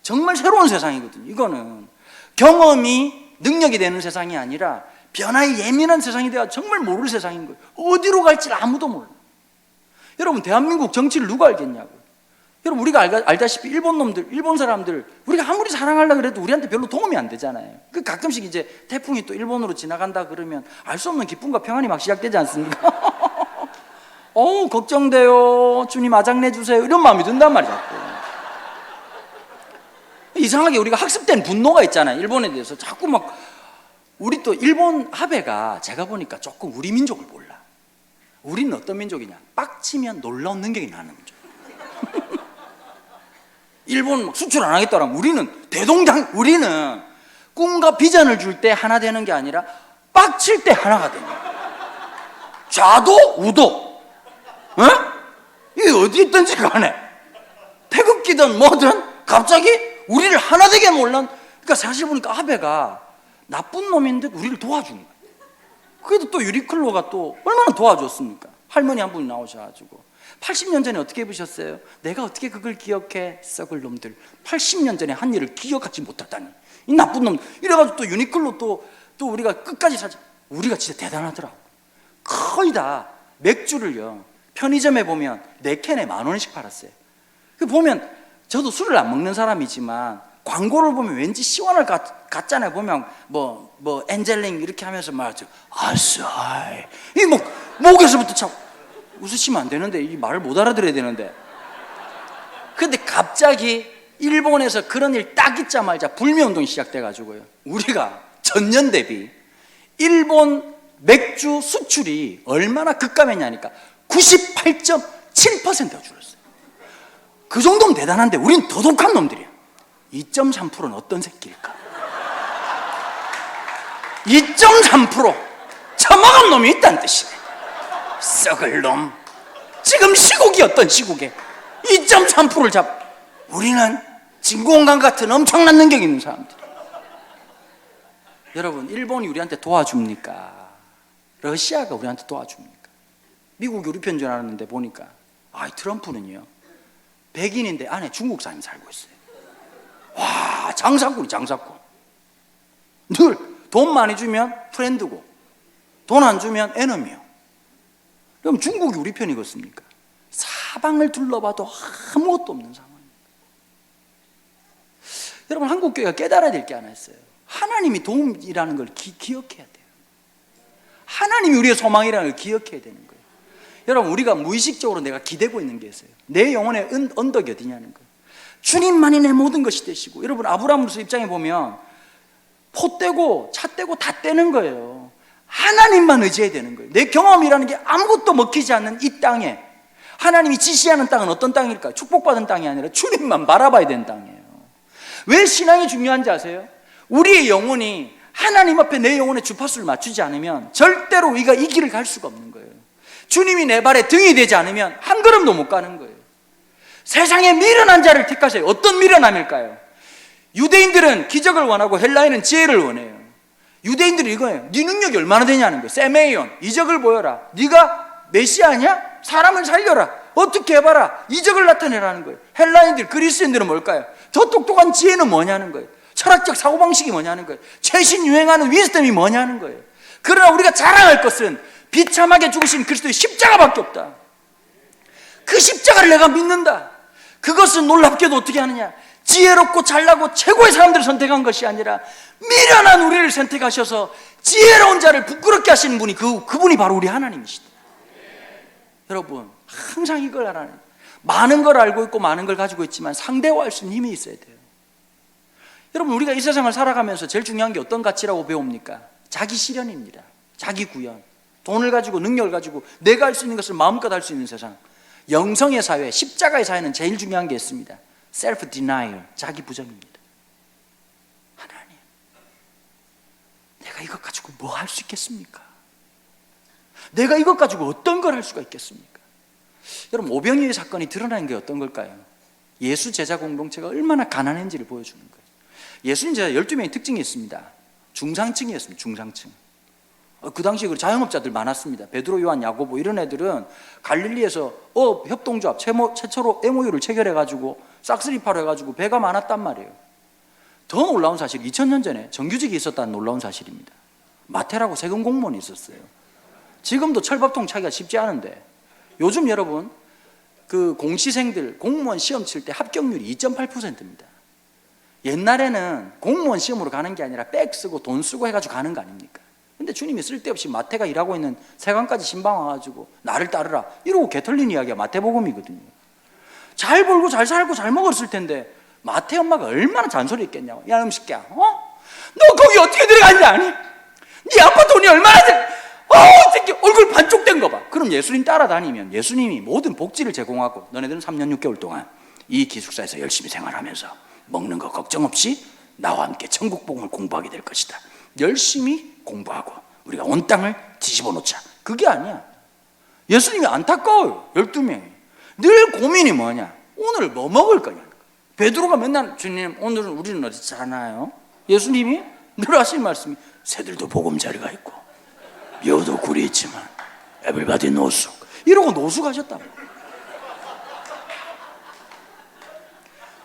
S2: 정말 새로운 세상이거든요. 이거는 경험이 능력이 되는 세상이 아니라 변화에 예민한 세상이 되어 정말 모를 세상인 거예요. 어디로 갈지 아무도 몰라요. 여러분 대한민국 정치를 누가 알겠냐고요. 여러분 우리가 알다시피 일본 사람들 우리가 아무리 사랑하려고 그래도 우리한테 별로 도움이 안 되잖아요. 그 가끔씩 이제 태풍이 또 일본으로 지나간다 그러면 알 수 없는 기쁨과 평안이 막 시작되지 않습니까? 걱정돼요. 주님 아장내 주세요. 이런 마음이 든단 말이죠. 이상하게 우리가 학습된 분노가 있잖아요. 일본에 대해서 자꾸 막 우리 또 일본 하베가 제가 보니까 조금 우리 민족을 몰라. 우리는 어떤 민족이냐? 빡치면 놀라운 능력이 나는 민족. 일본 막 수출 안 하겠다라면 우리는 꿈과 비전을 줄 때 하나 되는 게 아니라 빡칠 때 하나가 되는 거예요. 좌도 우도. 이게 어디 있든지 간에 태극기든 뭐든 갑자기 우리를 하나 되게 몰란. 그러니까 사실 보니까 아베가 나쁜 놈인 듯 우리를 도와준 거예요. 그래도 또 유니클로가 또 얼마나 도와줬습니까? 할머니 한 분이 나오셔가지고 80년 전에 어떻게 입으셨어요? 내가 어떻게 그걸 기억해? 썩을 놈들. 80년 전에 한 일을 기억하지 못했다니 이 나쁜 놈. 이래가지고 또 유니클로 또 우리가 끝까지 사자. 우리가 진짜 대단하더라고. 거의 다 맥주를요 편의점에 보면 4캔에 10,000원씩 팔았어요. 그 보면 저도 술을 안 먹는 사람이지만 광고를 보면 왠지 시원할 것 같잖아요. 보면 뭐 엔젤링 이렇게 하면서 말하죠. 아싸이. 이 목에서부터 참 웃으시면 안 되는데 이 말을 못 알아들어야 되는데. 근데 갑자기 일본에서 그런 일 딱 있자마자 불매운동이 시작돼가지고요. 우리가 전년 대비 일본 맥주 수출이 얼마나 급감했냐니까 98.7%가 줄었어요. 그 정도면 대단한데 우린 더 독한 놈들이야. 2.3%는 어떤 새끼일까? 2.3% 처먹은 놈이 있다는 뜻이네. 썩을 놈. 지금 시국이 어떤 시국에 2.3%를 우리는 진공관 같은 엄청난 능력이 있는 사람들. 여러분, 일본이 우리한테 도와줍니까? 러시아가 우리한테 도와줍니까? 미국이 우리 편 줄 알았는데 보니까 트럼프는요, 백인인데 안에 중국 사람이 살고 있어요. 와, 장사꾼이 장사꾼. 늘 돈 많이 주면 프렌드고 돈 안 주면 에너미요. 그럼 중국이 우리 편이겠습니까? 사방을 둘러봐도 아무것도 없는 상황입니다. 여러분, 한국교회가 깨달아야 될 게 하나 있어요. 하나님이 도움이라는 걸 기억해야 돼요. 하나님이 우리의 소망이라는 걸 기억해야 되는 거예요. 여러분, 우리가 무의식적으로 내가 기대고 있는 게 있어요. 내 영혼의 언덕이 어디냐는 거예요. 주님만이 내 모든 것이 되시고, 여러분 아브라함으로서 입장에 보면 포 떼고 차 떼고 다 떼는 거예요. 하나님만 의지해야 되는 거예요. 내 경험이라는 게 아무것도 먹히지 않는 이 땅에 하나님이 지시하는 땅은 어떤 땅일까요? 축복받은 땅이 아니라 주님만 바라봐야 되는 땅이에요. 왜 신앙이 중요한지 아세요? 우리의 영혼이 하나님 앞에 내 영혼의 주파수를 맞추지 않으면 절대로 우리가 이 길을 갈 수가 없는 거예요. 주님이 내 발에 등이 되지 않으면 한 걸음도 못 가는 거예요. 세상에 미련한 자를 택하세요. 어떤 미련함일까요? 유대인들은 기적을 원하고 헬라인은 지혜를 원해요. 유대인들이 이거예요. 네 능력이 얼마나 되냐는 거예요. 세메이온, 이적을 보여라. 네가 메시아냐? 사람을 살려라. 어떻게 해봐라. 이적을 나타내라는 거예요. 헬라인들, 그리스인들은 뭘까요? 더 똑똑한 지혜는 뭐냐는 거예요. 철학적 사고방식이 뭐냐는 거예요. 최신 유행하는 위즈덤이 뭐냐는 거예요. 그러나 우리가 자랑할 것은 비참하게 죽으신 그리스도의 십자가밖에 없다. 그 십자가를 내가 믿는다. 그것은 놀랍게도 어떻게 하느냐? 지혜롭고 잘나고 최고의 사람들을 선택한 것이 아니라 미련한 우리를 선택하셔서 지혜로운 자를 부끄럽게 하시는 분이 그분이 바로 우리 하나님이시다. 여러분, 항상 이걸 알아요. 많은 걸 알고 있고 많은 걸 가지고 있지만 상대화할 수 있는 힘이 있어야 돼요. 여러분, 우리가 이 세상을 살아가면서 제일 중요한 게 어떤 가치라고 배웁니까? 자기 실현입니다. 자기 구현. 돈을 가지고 능력을 가지고 내가 할 수 있는 것을 마음껏 할 수 있는 세상. 영성의 사회, 십자가의 사회는 제일 중요한 게 있습니다. self denial, 자기 부정입니다. 하나님, 내가 이것 가지고 뭐 할 수 있겠습니까? 내가 이것 가지고 어떤 걸 할 수가 있겠습니까? 여러분, 오병이의 사건이 드러나는 게 어떤 걸까요? 예수 제자 공동체가 얼마나 가난한지를 보여주는 거예요. 예수님 제자 12명의 특징이 있습니다. 중상층이었습니다. 중상층. 그 당시에 자영업자들 많았습니다. 베드로, 요한, 야고보 이런 애들은 갈릴리에서 협동조합 최초로 MOU를 체결해가지고 싹쓸이파로 해가지고 배가 많았단 말이에요. 더 놀라운 사실, 2000년 전에 정규직이 있었다는 놀라운 사실입니다. 마태라고 세금 공무원이 있었어요. 지금도 철밥통 차기가 쉽지 않은데, 요즘 여러분 그 공시생들 공무원 시험 칠 때 합격률이 2.8%입니다. 옛날에는 공무원 시험으로 가는 게 아니라 백 쓰고 돈 쓰고 해가지고 가는 거 아닙니까? 근데 주님이 쓸데없이 마태가 일하고 있는 세관까지 신방 와가지고 나를 따르라 이러고 개털린 이야기가 마태복음이거든요. 잘 벌고 잘 살고 잘 먹었을 텐데 마태 엄마가 얼마나 잔소리했겠냐고. 야, 음식이야, 너 거기 어떻게 들어갔냐? 아니, 네 아빠 돈이 얼마나 돼? 새끼 얼굴 반쪽된 거 봐. 그럼 예수님 따라다니면 예수님이 모든 복지를 제공하고 너네들은 3년 6개월 동안 이 기숙사에서 열심히 생활하면서 먹는 거 걱정 없이 나와 함께 천국 복음을 공부하게 될 것이다. 열심히 공부하고 우리가 온 땅을 뒤집어 놓자. 그게 아니야. 예수님이 안타까워요. 12명이 늘 고민이 뭐냐? 오늘 뭐 먹을 거냐? 베드로가 맨날 주님 오늘은 우리는 어디 자나요? 예수님이 늘 하시는 말씀이 새들도 보금자리가 있고 여도 굴이 있지만 에블바디 노숙 이러고 노숙하셨다고.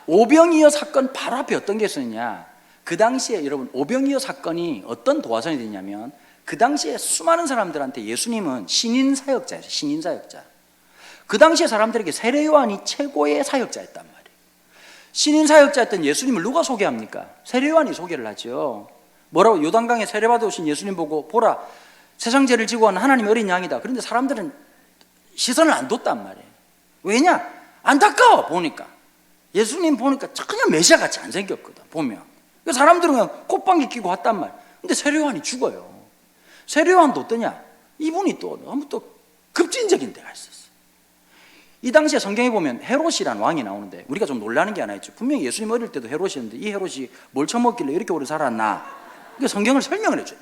S2: 오병이어 사건 바로 앞에 어떤 게 있었냐? 그 당시에 여러분 오병이어 사건이 어떤 도화선이 됐냐면 그 당시에 수많은 사람들한테 예수님은 신인 사역자예요. 신인 사역자. 그 당시에 사람들에게 세례 요한이 최고의 사역자였단 말이에요. 신인 사역자였던 예수님을 누가 소개합니까? 세례 요한이 소개를 하죠. 뭐라고? 요단강에 세례 받으신 예수님 보고 보라 세상 죄를 지고 온 하나님의 어린 양이다. 그런데 사람들은 시선을 안 뒀단 말이에요. 왜냐? 안타까워. 보니까 예수님 보니까 전혀 메시아 같이 안 생겼거든. 보면 사람들은 그냥 콧방귀 끼고 왔단 말이에요. 근데 세례 요한이 죽어요. 세례 요한도 어떠냐? 이분이 또 너무 또 급진적인 데가 있었어요. 이 당시에 성경에 보면 헤롯이라는 왕이 나오는데 우리가 좀 놀라는 게 하나 있죠. 분명히 예수님 어릴 때도 헤롯이었는데 이 헤롯이 뭘 처먹길래 이렇게 오래 살았나? 그러니까 성경을 설명을 해줘요.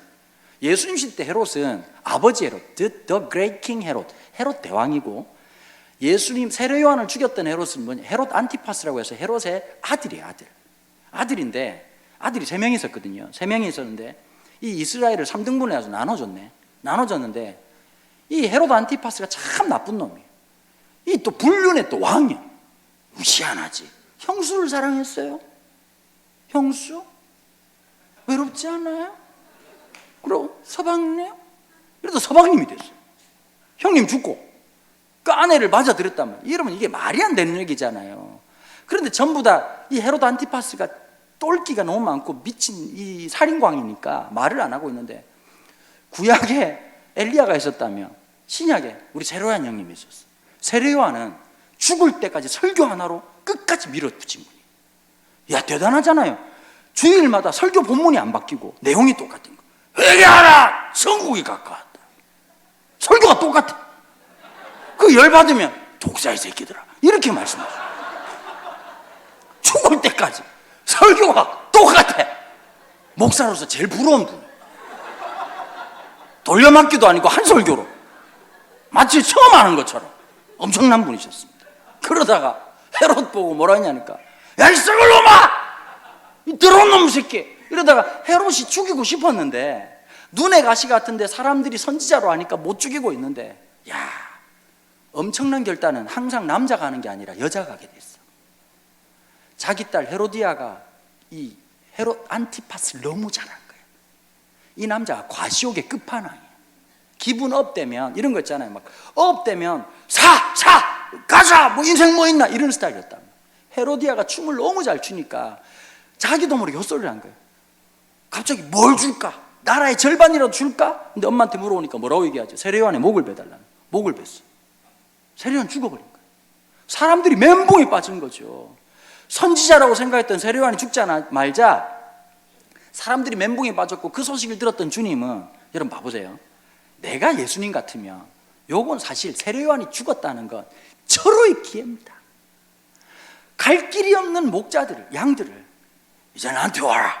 S2: 예수님 시대 때 헤롯은 아버지 헤롯, the great king 헤롯 대왕이고 예수님 세례 요한을 죽였던 헤롯은 뭐냐? 헤롯 안티파스라고 해서 헤롯의 아들이에요. 아들인데 아들이 3명이 있었거든요. 3명이 있었는데 이 이스라엘을 3등분해 가지고 나눠줬는데 이 헤롯 안티파스가 참 나쁜 놈이에요. 이 또 불륜의 또 왕이야. 무시하지. 형수를 사랑했어요. 형수? 외롭지 않아요? 그럼 서방이네요? 그래도 서방님이 됐어요. 형님 죽고 그 아내를 맞아들였단 말이에요. 이러면 이게 말이 안 되는 얘기잖아요. 그런데 전부 다 이 헤롯 안티파스가 똘끼가 너무 많고 미친 이 살인광이니까 말을 안 하고 있는데, 구약에 엘리야가 있었다면 신약에 우리 세례요한 형님이 있었어요. 세례요한은 죽을 때까지 설교 하나로 끝까지 밀어붙인 분이에요. 야, 대단하잖아요. 주일마다 설교 본문이 안 바뀌고 내용이 똑같은 거. 회개하라! 천국이 가까웠다. 설교가 똑같아. 그 열받으면 독사의 새끼들아 이렇게 말씀하셔요. 죽을 때까지 설교가 똑같아. 목사로서 제일 부러운 분. 돌려막기도 아니고 한 설교로 마치 처음 하는 것처럼 엄청난 분이셨습니다. 그러다가 헤롯 보고 뭐라 했냐니까, 야, 이 썩을 놈아! 이 더러운 놈 새끼! 이러다가 헤롯이 죽이고 싶었는데 눈에 가시 같은데 사람들이 선지자로 하니까 못 죽이고 있는데, 야, 엄청난 결단은 항상 남자가 하는 게 아니라 여자가 하게 됐어. 자기 딸 헤로디아가 이 헤롯 안티파스를 너무 잘한 거예요. 이 남자가 과시욕의 끝판왕이에요. 기분 업되면 이런 거 있잖아요. 막 업되면 가자 뭐 인생 뭐 있나 이런 스타일이었다. 헤로디아가 춤을 너무 잘 추니까 자기도 모르게 헛소리를 한 거예요. 갑자기 뭘 줄까? 나라의 절반이라도 줄까? 근데 엄마한테 물어보니까 뭐라고 얘기하죠? 세례요한의 목을 베달라는. 목을 뱄어. 세례요한 죽어버린 거예요. 사람들이 멘붕에 빠진 거죠. 선지자라고 생각했던 세례요한이 죽지 말자 사람들이 멘붕에 빠졌고, 그 소식을 들었던 주님은, 여러분 봐보세요. 내가 예수님 같으면 요건 사실 세례요한이 죽었다는 건 절호의 기회입니다. 갈 길이 없는 목자들을, 양들을 이제 나한테 와라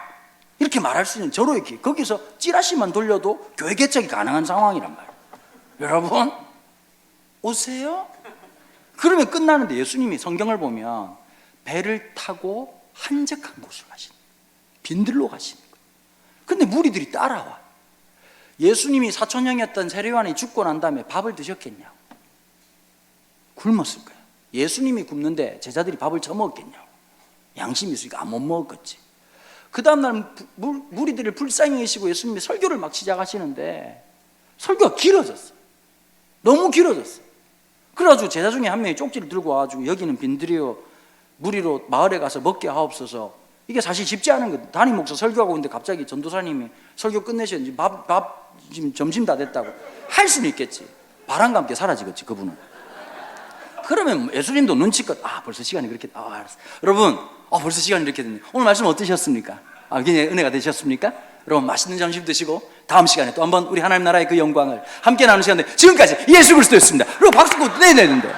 S2: 이렇게 말할 수 있는 절호의 기회. 거기서 찌라시만 돌려도 교회 개척이 가능한 상황이란 말이에요. 여러분 오세요. 그러면 끝나는데 예수님이 성경을 보면 배를 타고 한적한 곳으로 가시는 거예요. 빈들로 가시는 거예요. 근데 무리들이 따라와. 예수님이 사촌형이었던 세례요한이 죽고 난 다음에 밥을 드셨겠냐고. 굶었을 거예요. 예수님이 굶는데 제자들이 밥을 처먹었겠냐고. 양심이 있으니까 안 못 먹었겠지. 그 다음날 무리들을 불쌍히 여기시고 예수님이 설교를 막 시작하시는데 설교가 길어졌어요. 너무 길어졌어요. 그래가지고 제자 중에 한 명이 쪽지를 들고 와가지고, 여기는 빈들이요 무리로 마을에 가서 먹게 하옵소서. 이게 사실 쉽지 않은 거예요. 담임 목사 설교하고 있는데 갑자기 전도사님이 설교 끝내셨는지 밥 지금 점심 다 됐다고. 할 수는 있겠지. 바람과 함께 사라지겠지 그분은. 그러면 예수님도 눈치껏, 벌써 시간이 그렇게, 알았어. 여러분, 벌써 시간이 이렇게 됐네. 오늘 말씀 어떠셨습니까? 굉장히 은혜가 되셨습니까? 여러분, 맛있는 점심 드시고 다음 시간에 또 한번 우리 하나님 나라의 그 영광을 함께 나누는 시간인데, 지금까지 예수 그리스도였습니다. 그리고 박수 꼭 내야 되는데,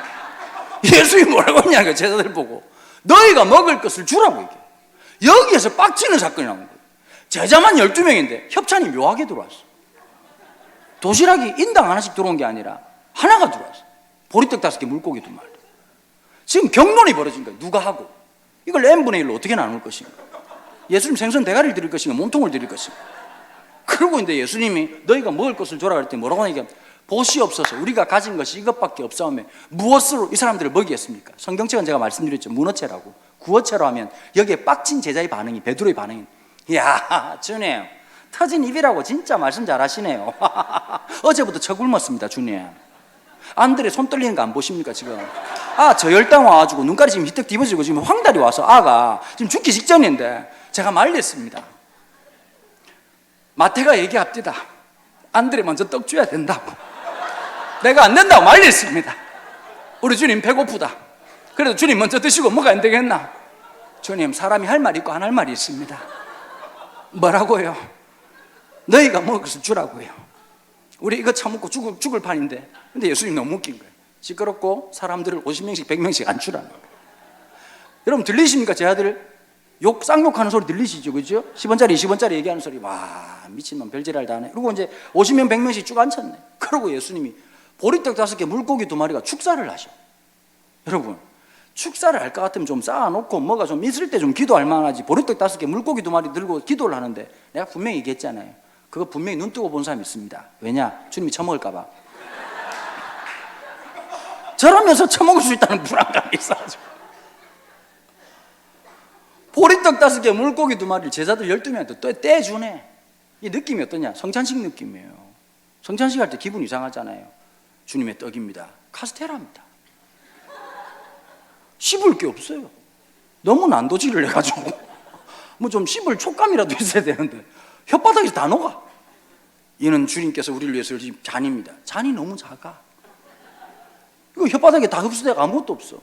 S2: 예수님이 뭐라고 했냐니까 제자들 보고, 너희가 먹을 것을 주라고 얘기해. 여기에서 빡치는 사건이 나온 거예요. 제자만 12명인데 협찬이 묘하게 들어왔어. 도시락이 인당 하나씩 들어온 게 아니라 하나가 들어왔어. 보리떡 5개, 물고기 2마리. 지금 경론이 벌어진 거예요. 누가 하고 이걸 n분의 1로 어떻게 나눌 것인가. 예수님 생선 대가리를 드릴 것인가, 몸통을 드릴 것인가. 그러고 있는데 예수님이 너희가 먹을 것을 줘라 그랬더니 뭐라고 얘기하면, 보시 없어서 우리가 가진 것이 이것밖에 없사오며 무엇으로 이 사람들을 먹이겠습니까? 성경책은 제가 말씀드렸죠. 문어체라고. 구어체로 하면 여기에 빡친 제자의 반응이, 베드로의 반응이, 이야 주님 터진 입이라고 진짜 말씀 잘하시네요. 어제부터 저 굶었습니다 주님. 안들에 손 떨리는 거 안 보십니까 지금? 저 열당 와가지고 눈깔이 지금 희떡 뒤집어지고 지금 황달이 와서 아가 지금 죽기 직전인데 제가 말렸습니다. 마태가 얘기합니다. 안들에 먼저 떡 줘야 된다고. 내가 안 된다고 말렸습니다. 우리 주님 배고프다. 그래도 주님 먼저 드시고 뭐가 안 되겠나? 주님, 사람이 할 말이 있고 안 할 말이 있습니다. 뭐라고요? 너희가 먹을 것을 주라고요. 우리 이거 처먹고 죽을 판인데. 근데 예수님 너무 웃긴 거예요. 시끄럽고 사람들을 50명씩 100명씩 안 주라는 거예요. 여러분 들리십니까? 제 아들 쌍욕하는 소리 들리시죠? 그죠? 10원짜리 20원짜리 얘기하는 소리. 와 미친놈 별지랄 다 하네. 그리고 이제 50명 100명씩 쭉 앉혔네. 그러고 예수님이 보리떡 5개 물고기 2마리가 축사를 하셔. 여러분, 축사를 할 것 같으면 좀 쌓아놓고 뭐가 좀 있을 때 좀 기도할 만하지. 보리떡 5개, 물고기 2마리 들고 기도를 하는데, 내가 분명히 얘기했잖아요. 그거 분명히 눈 뜨고 본 사람이 있습니다. 왜냐? 주님이 처먹을까 봐. 저러면서 처먹을 수 있다는 불안감이 있어가지고. 보리떡 5개, 물고기 2마리를 제자들 12명한테 또 떼주네. 이 느낌이 어떠냐? 성찬식 느낌이에요. 성찬식 할 때 기분 이상하잖아요. 주님의 떡입니다. 카스테라입니다. 씹을 게 없어요. 너무 난도질을 해가지고 뭐 좀 씹을 촉감이라도 있어야 되는데 혓바닥에서 다 녹아. 이는 주님께서 우리를 위해서 주신 잔입니다. 잔이 너무 작아. 이거 혓바닥에 다 흡수되고 아무것도 없어.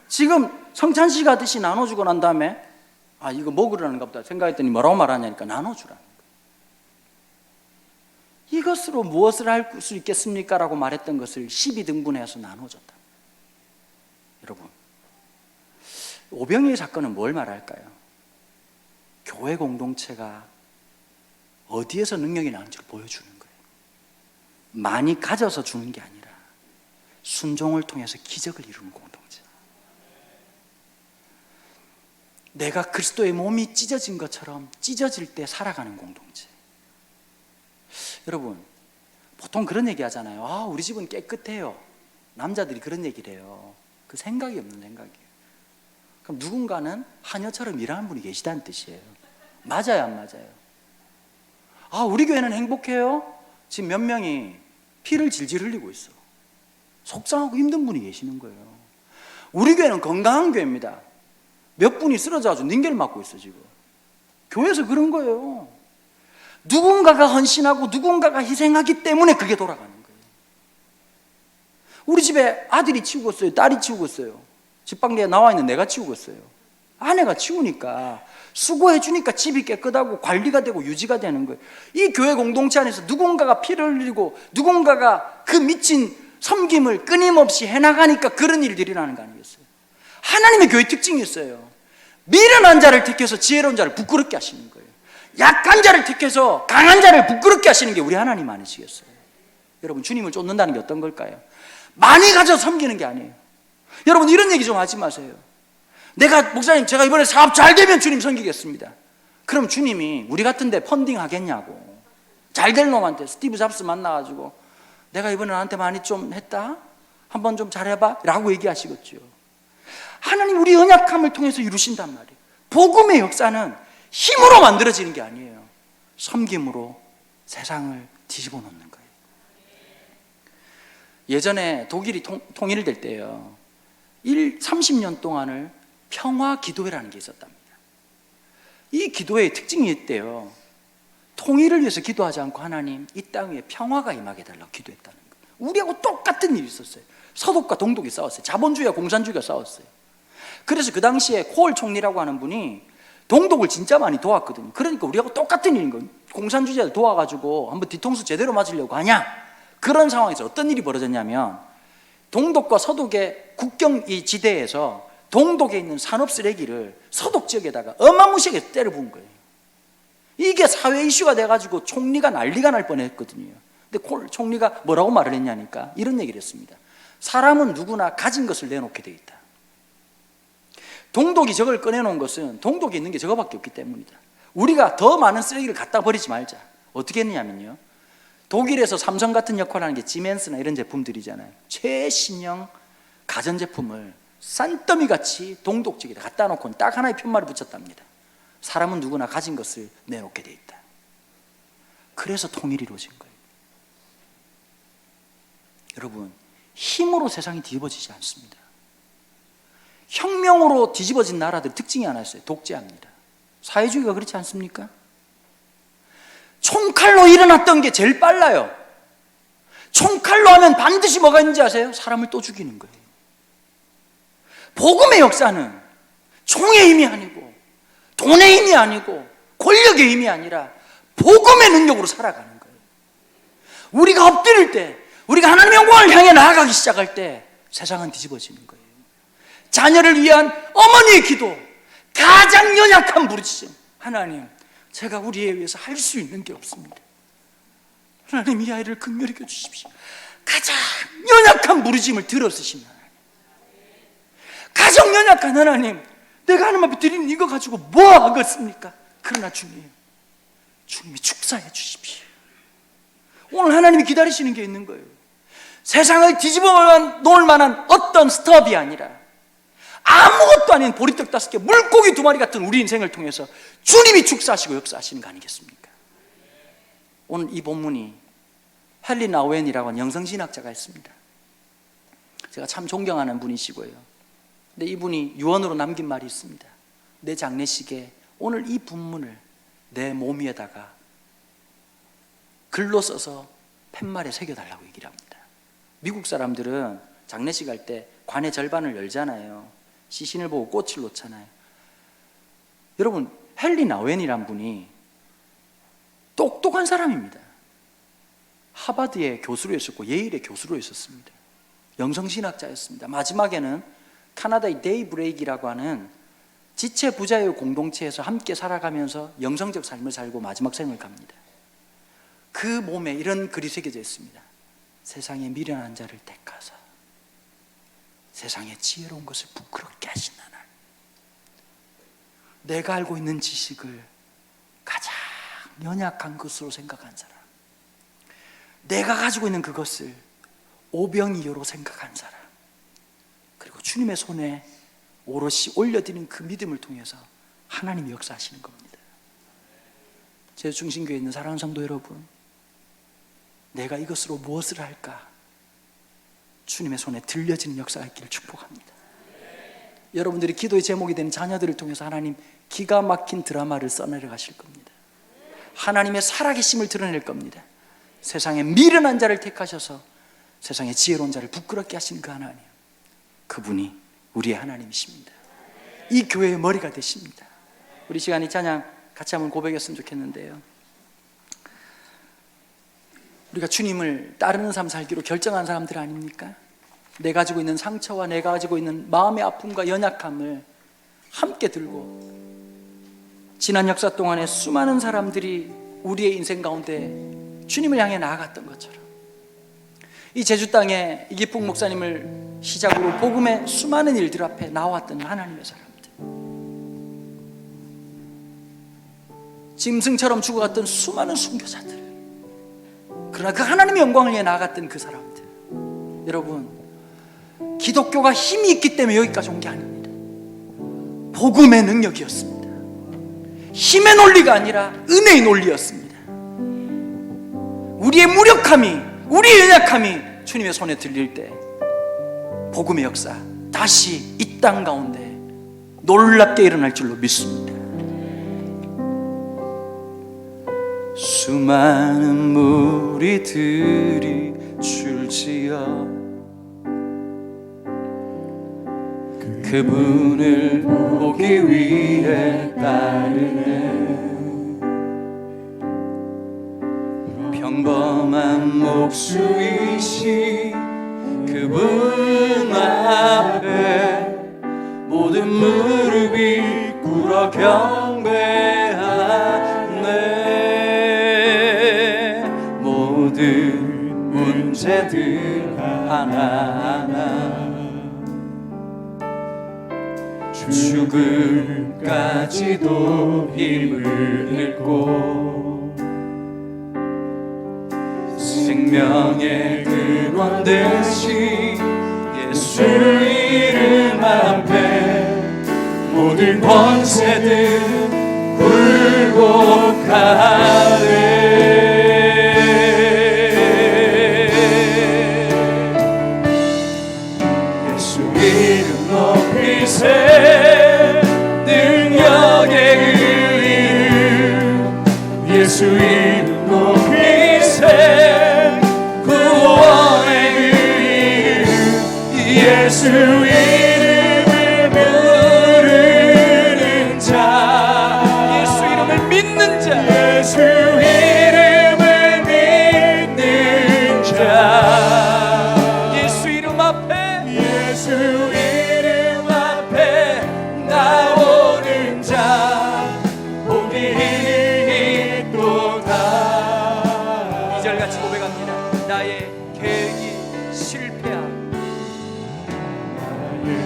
S2: 지금 성찬식 하듯이 나눠주고 난 다음에 아 이거 먹으라는가 보다 생각했더니 뭐라고 말하냐니까 나눠주라. 이것으로 무엇을 할 수 있겠습니까? 라고 말했던 것을 12등분해서 나눠줬다. 여러분, 오병이의 사건은 뭘 말할까요? 교회 공동체가 어디에서 능력이 나는지를 보여주는 거예요. 많이 가져서 주는 게 아니라 순종을 통해서 기적을 이루는 공동체. 내가 그리스도의 몸이 찢어진 것처럼 찢어질 때 살아가는 공동체. 여러분, 보통 그런 얘기 하잖아요. 아, 우리 집은 깨끗해요. 남자들이 그런 얘기를 해요. 그 생각이 없는 생각이에요. 그럼 누군가는 하녀처럼 일하는 분이 계시다는 뜻이에요. 맞아요, 안 맞아요? 아, 우리 교회는 행복해요. 지금 몇 명이 피를 질질 흘리고 있어. 속상하고 힘든 분이 계시는 거예요. 우리 교회는 건강한 교회입니다. 몇 분이 쓰러져가지고 닌겔 맞고 있어 지금. 교회에서 그런 거예요. 누군가가 헌신하고 누군가가 희생하기 때문에 그게 돌아가는 거예요. 우리 집에 아들이 치우고 있어요. 딸이 치우고 있어요. 집 밖에 나와 있는 내가 치우고 있어요. 아내가 치우니까 수고해 주니까 집이 깨끗하고 관리가 되고 유지가 되는 거예요. 이 교회 공동체 안에서 누군가가 피를 흘리고 누군가가 그 미친 섬김을 끊임없이 해나가니까 그런 일들이 일어나는 거 아니겠어요? 하나님의 교회 특징이 있어요. 미련한 자를 택해서 지혜로운 자를 부끄럽게 하시는 거예요. 약한 자를 택해서 강한 자를 부끄럽게 하시는 게 우리 하나님 아니시겠어요? 여러분, 주님을 쫓는다는 게 어떤 걸까요? 많이 가져 섬기는 게 아니에요. 여러분, 이런 얘기 좀 하지 마세요. 목사님 제가 이번에 사업 잘 되면 주님 섬기겠습니다. 그럼 주님이 우리 같은 데 펀딩 하겠냐고. 잘 될 놈한테 스티브 잡스 만나가지고 내가 이번에 나한테 많이 좀 했다? 한번 좀 잘해봐? 라고 얘기하시겠죠. 하나님 우리 연약함을 통해서 이루신단 말이에요. 복음의 역사는 힘으로 만들어지는 게 아니에요. 섬김으로 세상을 뒤집어 놓는 거예요. 예전에 독일이 통일될 때요, 30년 동안을 평화 기도회라는 게 있었답니다. 이 기도회의 특징이 있대요. 통일을 위해서 기도하지 않고 하나님 이 땅 위에 평화가 임하게 달라고 기도했다는 거예요. 우리하고 똑같은 일이 있었어요. 서독과 동독이 싸웠어요. 자본주의와 공산주의가 싸웠어요. 그래서 그 당시에 코얼 총리라고 하는 분이 동독을 진짜 많이 도왔거든요. 그러니까 우리하고 똑같은 일인 거예요. 공산주의자들 도와가지고 한번 뒤통수 제대로 맞으려고 하냐? 그런 상황에서 어떤 일이 벌어졌냐면 동독과 서독의 국경 이 지대에서 동독에 있는 산업 쓰레기를 서독 지역에다가 어마무시하게 때려 부은 거예요. 이게 사회 이슈가 돼가지고 총리가 난리가 날 뻔했거든요. 근데 콜 총리가 뭐라고 말을 했냐니까 이런 얘기를 했습니다. 사람은 누구나 가진 것을 내놓게 돼 있다. 동독이 저걸 꺼내놓은 것은 동독에 있는 게 저거밖에 없기 때문이다. 우리가 더 많은 쓰레기를 갖다 버리지 말자. 어떻게 했냐면요, 독일에서 삼성 같은 역할을 하는 게 지멘스나 이런 제품들이잖아요. 최신형 가전제품을 산더미같이 동독 지역에 갖다 놓고 딱 하나의 편말을 붙였답니다. 사람은 누구나 가진 것을 내놓게 돼 있다. 그래서 통일이 이루어진 거예요. 여러분, 힘으로 세상이 뒤집어지지 않습니다. 혁명으로 뒤집어진 나라들 특징이 하나 있어요. 독재합니다. 사회주의가 그렇지 않습니까? 총칼로 일어났던 게 제일 빨라요. 총칼로 하면 반드시 뭐가 있는지 아세요? 사람을 또 죽이는 거예요. 복음의 역사는 총의 힘이 아니고 돈의 힘이 아니고 권력의 힘이 아니라 복음의 능력으로 살아가는 거예요. 우리가 엎드릴 때, 우리가 하나님의 영광을 향해 나아가기 시작할 때 세상은 뒤집어지는 거예요. 자녀를 위한 어머니의 기도, 가장 연약한 부르짖음. 하나님, 제가 우리 애 위해서 할 수 있는 게 없습니다. 하나님, 이 아이를 긍휼히 여겨 주십시오. 가장 연약한 부르짖음을 들어쓰신 하나님. 가장 연약한 하나님, 내가 하나님 앞에 드리는 이거 가지고 뭐 하겠습니까? 그러나 주님이 축사해 주십시오. 오늘 하나님이 기다리시는 게 있는 거예요. 세상을 뒤집어 놓을 만한 어떤 스톱이 아니라 아무것도 아닌 보리떡 5개, 물고기 2마리 같은 우리 인생을 통해서 주님이 축사하시고 역사하시는 거 아니겠습니까? 오늘 이 본문이 헨리 나우엔이라고 하는 영성신학자가 있습니다. 제가 참 존경하는 분이시고요. 근데 이분이 유언으로 남긴 말이 있습니다. 내 장례식에 오늘 이 본문을 내 몸 위에다가 글로 써서 팻말에 새겨달라고 얘기를 합니다. 미국 사람들은 장례식 할 때 관의 절반을 열잖아요. 시신을 보고 꽃을 놓잖아요. 여러분, 헨리 나우엔이란 분이 똑똑한 사람입니다. 하버드의 교수로 있었고 예일의 교수로 있었습니다. 영성신학자였습니다. 마지막에는 캐나다의 데이브레이크라고 하는 지체 부자의 공동체에서 함께 살아가면서 영성적 삶을 살고 마지막 생을 갑니다. 그 몸에 이런 글이 새겨져 있습니다. 세상에 미련한 자를 택하사 세상에 지혜로운 것을 부끄럽게 하신 하나님, 내가 알고 있는 지식을 가장 연약한 것으로 생각한 사람, 내가 가지고 있는 그것을 오병이어로 생각한 사람, 그리고 주님의 손에 오롯이 올려드리는 그 믿음을 통해서 하나님이 역사하시는 겁니다. 제주중심교회에 있는 사랑하는 성도 여러분, 내가 이것으로 무엇을 할까? 주님의 손에 들려지는 역사가 있기를 축복합니다. 여러분들이 기도의 제목이 되는 자녀들을 통해서 하나님 기가 막힌 드라마를 써내려 가실 겁니다. 하나님의 살아계심을 드러낼 겁니다. 세상에 미련한 자를 택하셔서 세상에 지혜로운 자를 부끄럽게 하신 그 하나님, 그분이 우리의 하나님이십니다. 이 교회의 머리가 되십니다. 우리 시간이 찬양 같이 한번 고백했으면 좋겠는데요, 우리가 주님을 따르는 삶 살기로 결정한 사람들 아닙니까? 내 가지고 있는 상처와 내가 가지고 있는 마음의 아픔과 연약함을 함께 들고 지난 역사 동안에 수많은 사람들이 우리의 인생 가운데 주님을 향해 나아갔던 것처럼 이 제주 땅에 이기풍 목사님을 시작으로 복음의 수많은 일들 앞에 나왔던 하나님의 사람들, 짐승처럼 죽어갔던 수많은 순교자들, 그러나 그 하나님의 영광을 위해 나아갔던 그 사람들, 여러분, 기독교가 힘이 있기 때문에 여기까지 온 게 아닙니다. 복음의 능력이었습니다. 힘의 논리가 아니라 은혜의 논리였습니다. 우리의 무력함이, 우리의 연약함이 주님의 손에 들릴 때 복음의 역사 다시 이 땅 가운데 놀랍게 일어날 줄로 믿습니다. 수많은 무리들이 줄지어 그분을 보기 위해 따르네. 평범한 목수이신 그분 앞에 모든 무릎이 꿇어 경배하네. 모든 문제들 하나하나 죽음까지도 힘을 잃고 생명의 근원 되신 예수 이름 앞에 모든 권세들 굴복하네. 예수 이름 높이세 능력의 그 이름, 예수 이름 높이세 구원의 그 이름, 예수 이름을 부르는 자, 예수 이름을 믿는 자, 예수 이름을 믿는 자, 예수 이름 앞에, 예수 이름 앞에 나오는 자 복이 있도다. 2절 같이 고백합니다. 나의 계획이 실패한, 나의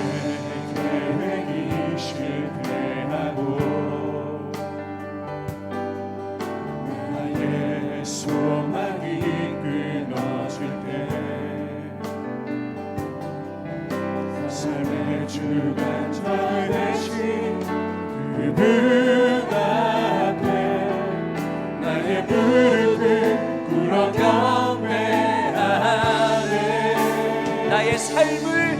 S3: 삶의 주관자 되신 그분 앞에 나의 무릎을 꿇어 경배하네.
S2: 나의 삶을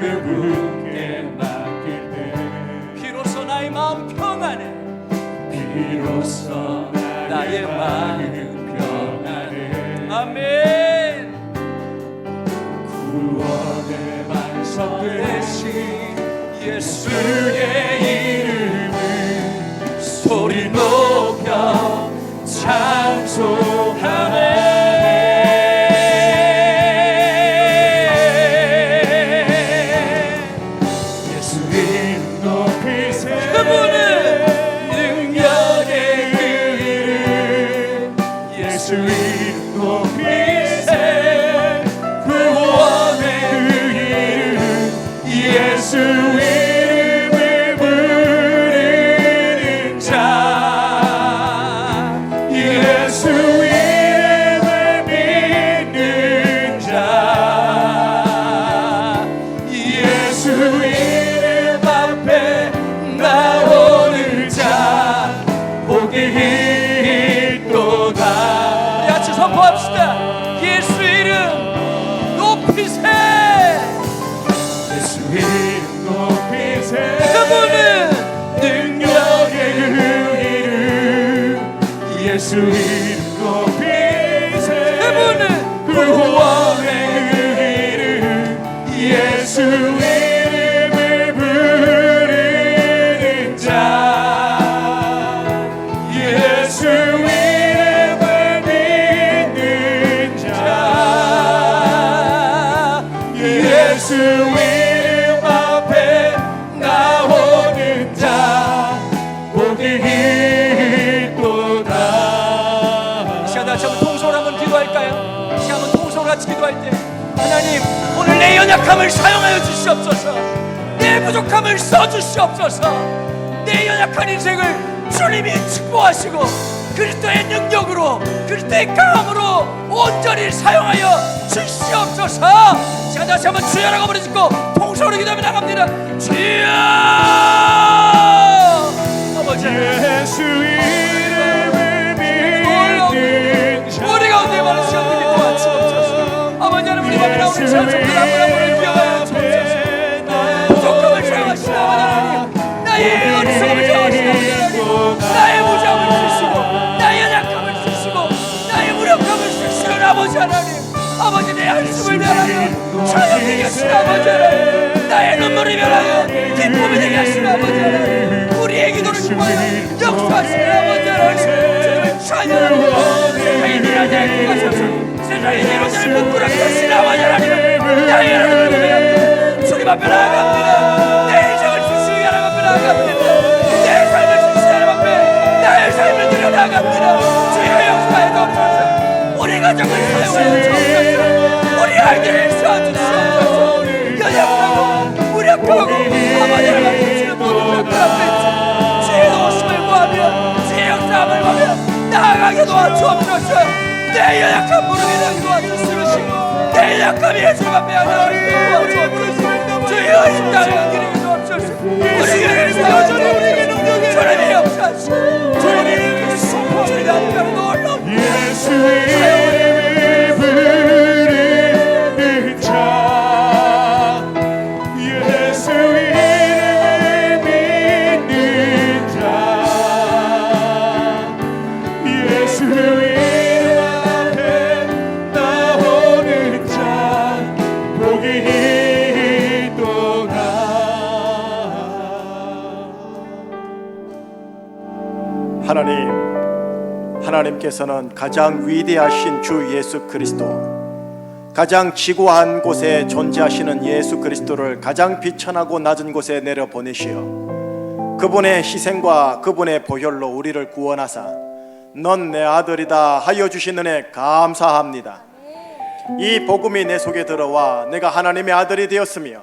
S3: 그분께 맡길 때
S2: 비로소 나의 마음 평안해.
S3: 비로소 나의 마음 평안해.
S2: 아멘.
S3: 구원의 반석 되신
S2: 예수의
S3: 이름을 소리 높여 찬송하네. 예수 이름 높이세.
S2: 그분은
S3: 능력의 그 이름 예수 이름 높이세. 구원의 그 이름 예수 이름을 부르는 자 예수 이름을 믿는 자 예수 이름 앞에 나오는 자 복이 있도다.
S2: 우리 같이 선포합시다. 예수 이름 높이세.
S3: 예수 이름 높이세.
S2: 그분은
S3: 능력의 그 이름 예수 이름 높이세.
S2: 그분은
S3: 구원의 그 이름 예수 이름을 부르는 자 예수 이름을 믿는 자 예수 이름 앞에 나오는 자 복이 있도다.
S2: 이 시간 다시 한번 통성으로 한번 기도할까요? 다시 한번 통성으로 같이 기도할 때 하나님 오늘 내 연약함을 사용하여 주시옵소서. 내 부족함을 써주시옵소서. 내 연약한 인생을 주님이 축복하시고 그리스도의 능력으로 그리스도의 강함으로 온전히 사용하여 주시옵소서. 시간 다시 한번 주여라고 부르짖고 통성으로 기도하며 나갑니다. 주여 아버지
S3: 예수 이름을 믿는 자
S2: 우리 가운데 많은 시간들이 도와주옵소서. 아버지 하나님 우리 밤에 나오는 시간 정말 아무나 기억하여 주옵소서. 부족함을 사용하시나 하나님 나의 어리석음을 사용하시나 하나님 나의 무장을 쓰시고 나의 연약함을 쓰시고 나의 무력함을 쓰시는 아버지 하나님 아버지 내 한숨을 변하여 찬양되게 하시나 아버지 하나님 나의 눈물을 변하여 기쁨이 되게 하시나 아버지 하나님 우리의 기도를 통하여 역사하시는 아버지 하나님 주님을 찬양하며 세상이 일어나지 않게 하소서. 세상이 일어나지 않고 꾸락하시는 아버지 하나님 나의 하나님을 보며 주님 앞에 나아갑니다. 내 인생을 주시기 하나님 앞에 나아갑니다. 내 삶을 주시기 하나님 앞에 나의 삶을 드려 나아갑니다. 주의 역사에 넘쳐서 우리 가정을 사용하여 주옵소서. 우리 아이들을 세워주시옵소서. 연약하고 무력하고 아버지 하나님 주시는 모든 것들 앞에 주의 도우심을 구하며 주의 역사함을 구하며 나아가게 도와주옵소서. 내 연약한 무릎이 되게 도와주시고 내 연약함이 예수님 앞에 하나님 도와주옵소서. 주의 의심당을 기리게 도와주옵소서. 우리 교회를 세워주시고 주님의 역사하시고 주님의 주님의 앞에로 놀라운
S3: 예수 이름을 부르는 자 예수 이름을 믿는 자 예수 이름 앞에 나오는 자 복이 있도다.
S1: 하나님께서는 가장 위대하신 주 예수 그리스도, 가장 지구한 곳에 존재하시는 예수 그리스도를 가장 비천하고 낮은 곳에 내려 보내시어 그분의 희생과 그분의 보혈로 우리를 구원하사 넌 내 아들이다 하여 주신 은혜 감사합니다. 이 복음이 내 속에 들어와 내가 하나님의 아들이 되었으며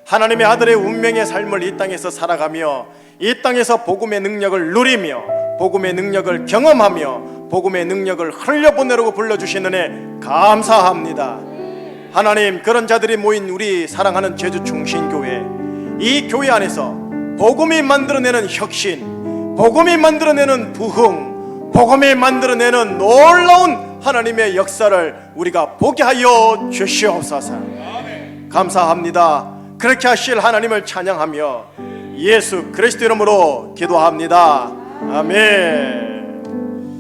S1: 하나님의 아들의 운명의 삶을 이 땅에서 살아가며 이 땅에서 복음의 능력을 누리며 복음의 능력을 경험하며 복음의 능력을 흘려보내라고 불러주신 은혜 감사합니다. 하나님, 그런 자들이 모인 우리 사랑하는 제주 충신교회, 이 교회 안에서 복음이 만들어내는 혁신, 복음이 만들어내는 부흥, 복음이 만들어내는 놀라운 하나님의 역사를 우리가 보게 하여 주시옵소서. 감사합니다. 그렇게 하실 하나님을 찬양하며 예수 그리스도 이름으로 기도합니다. 아멘.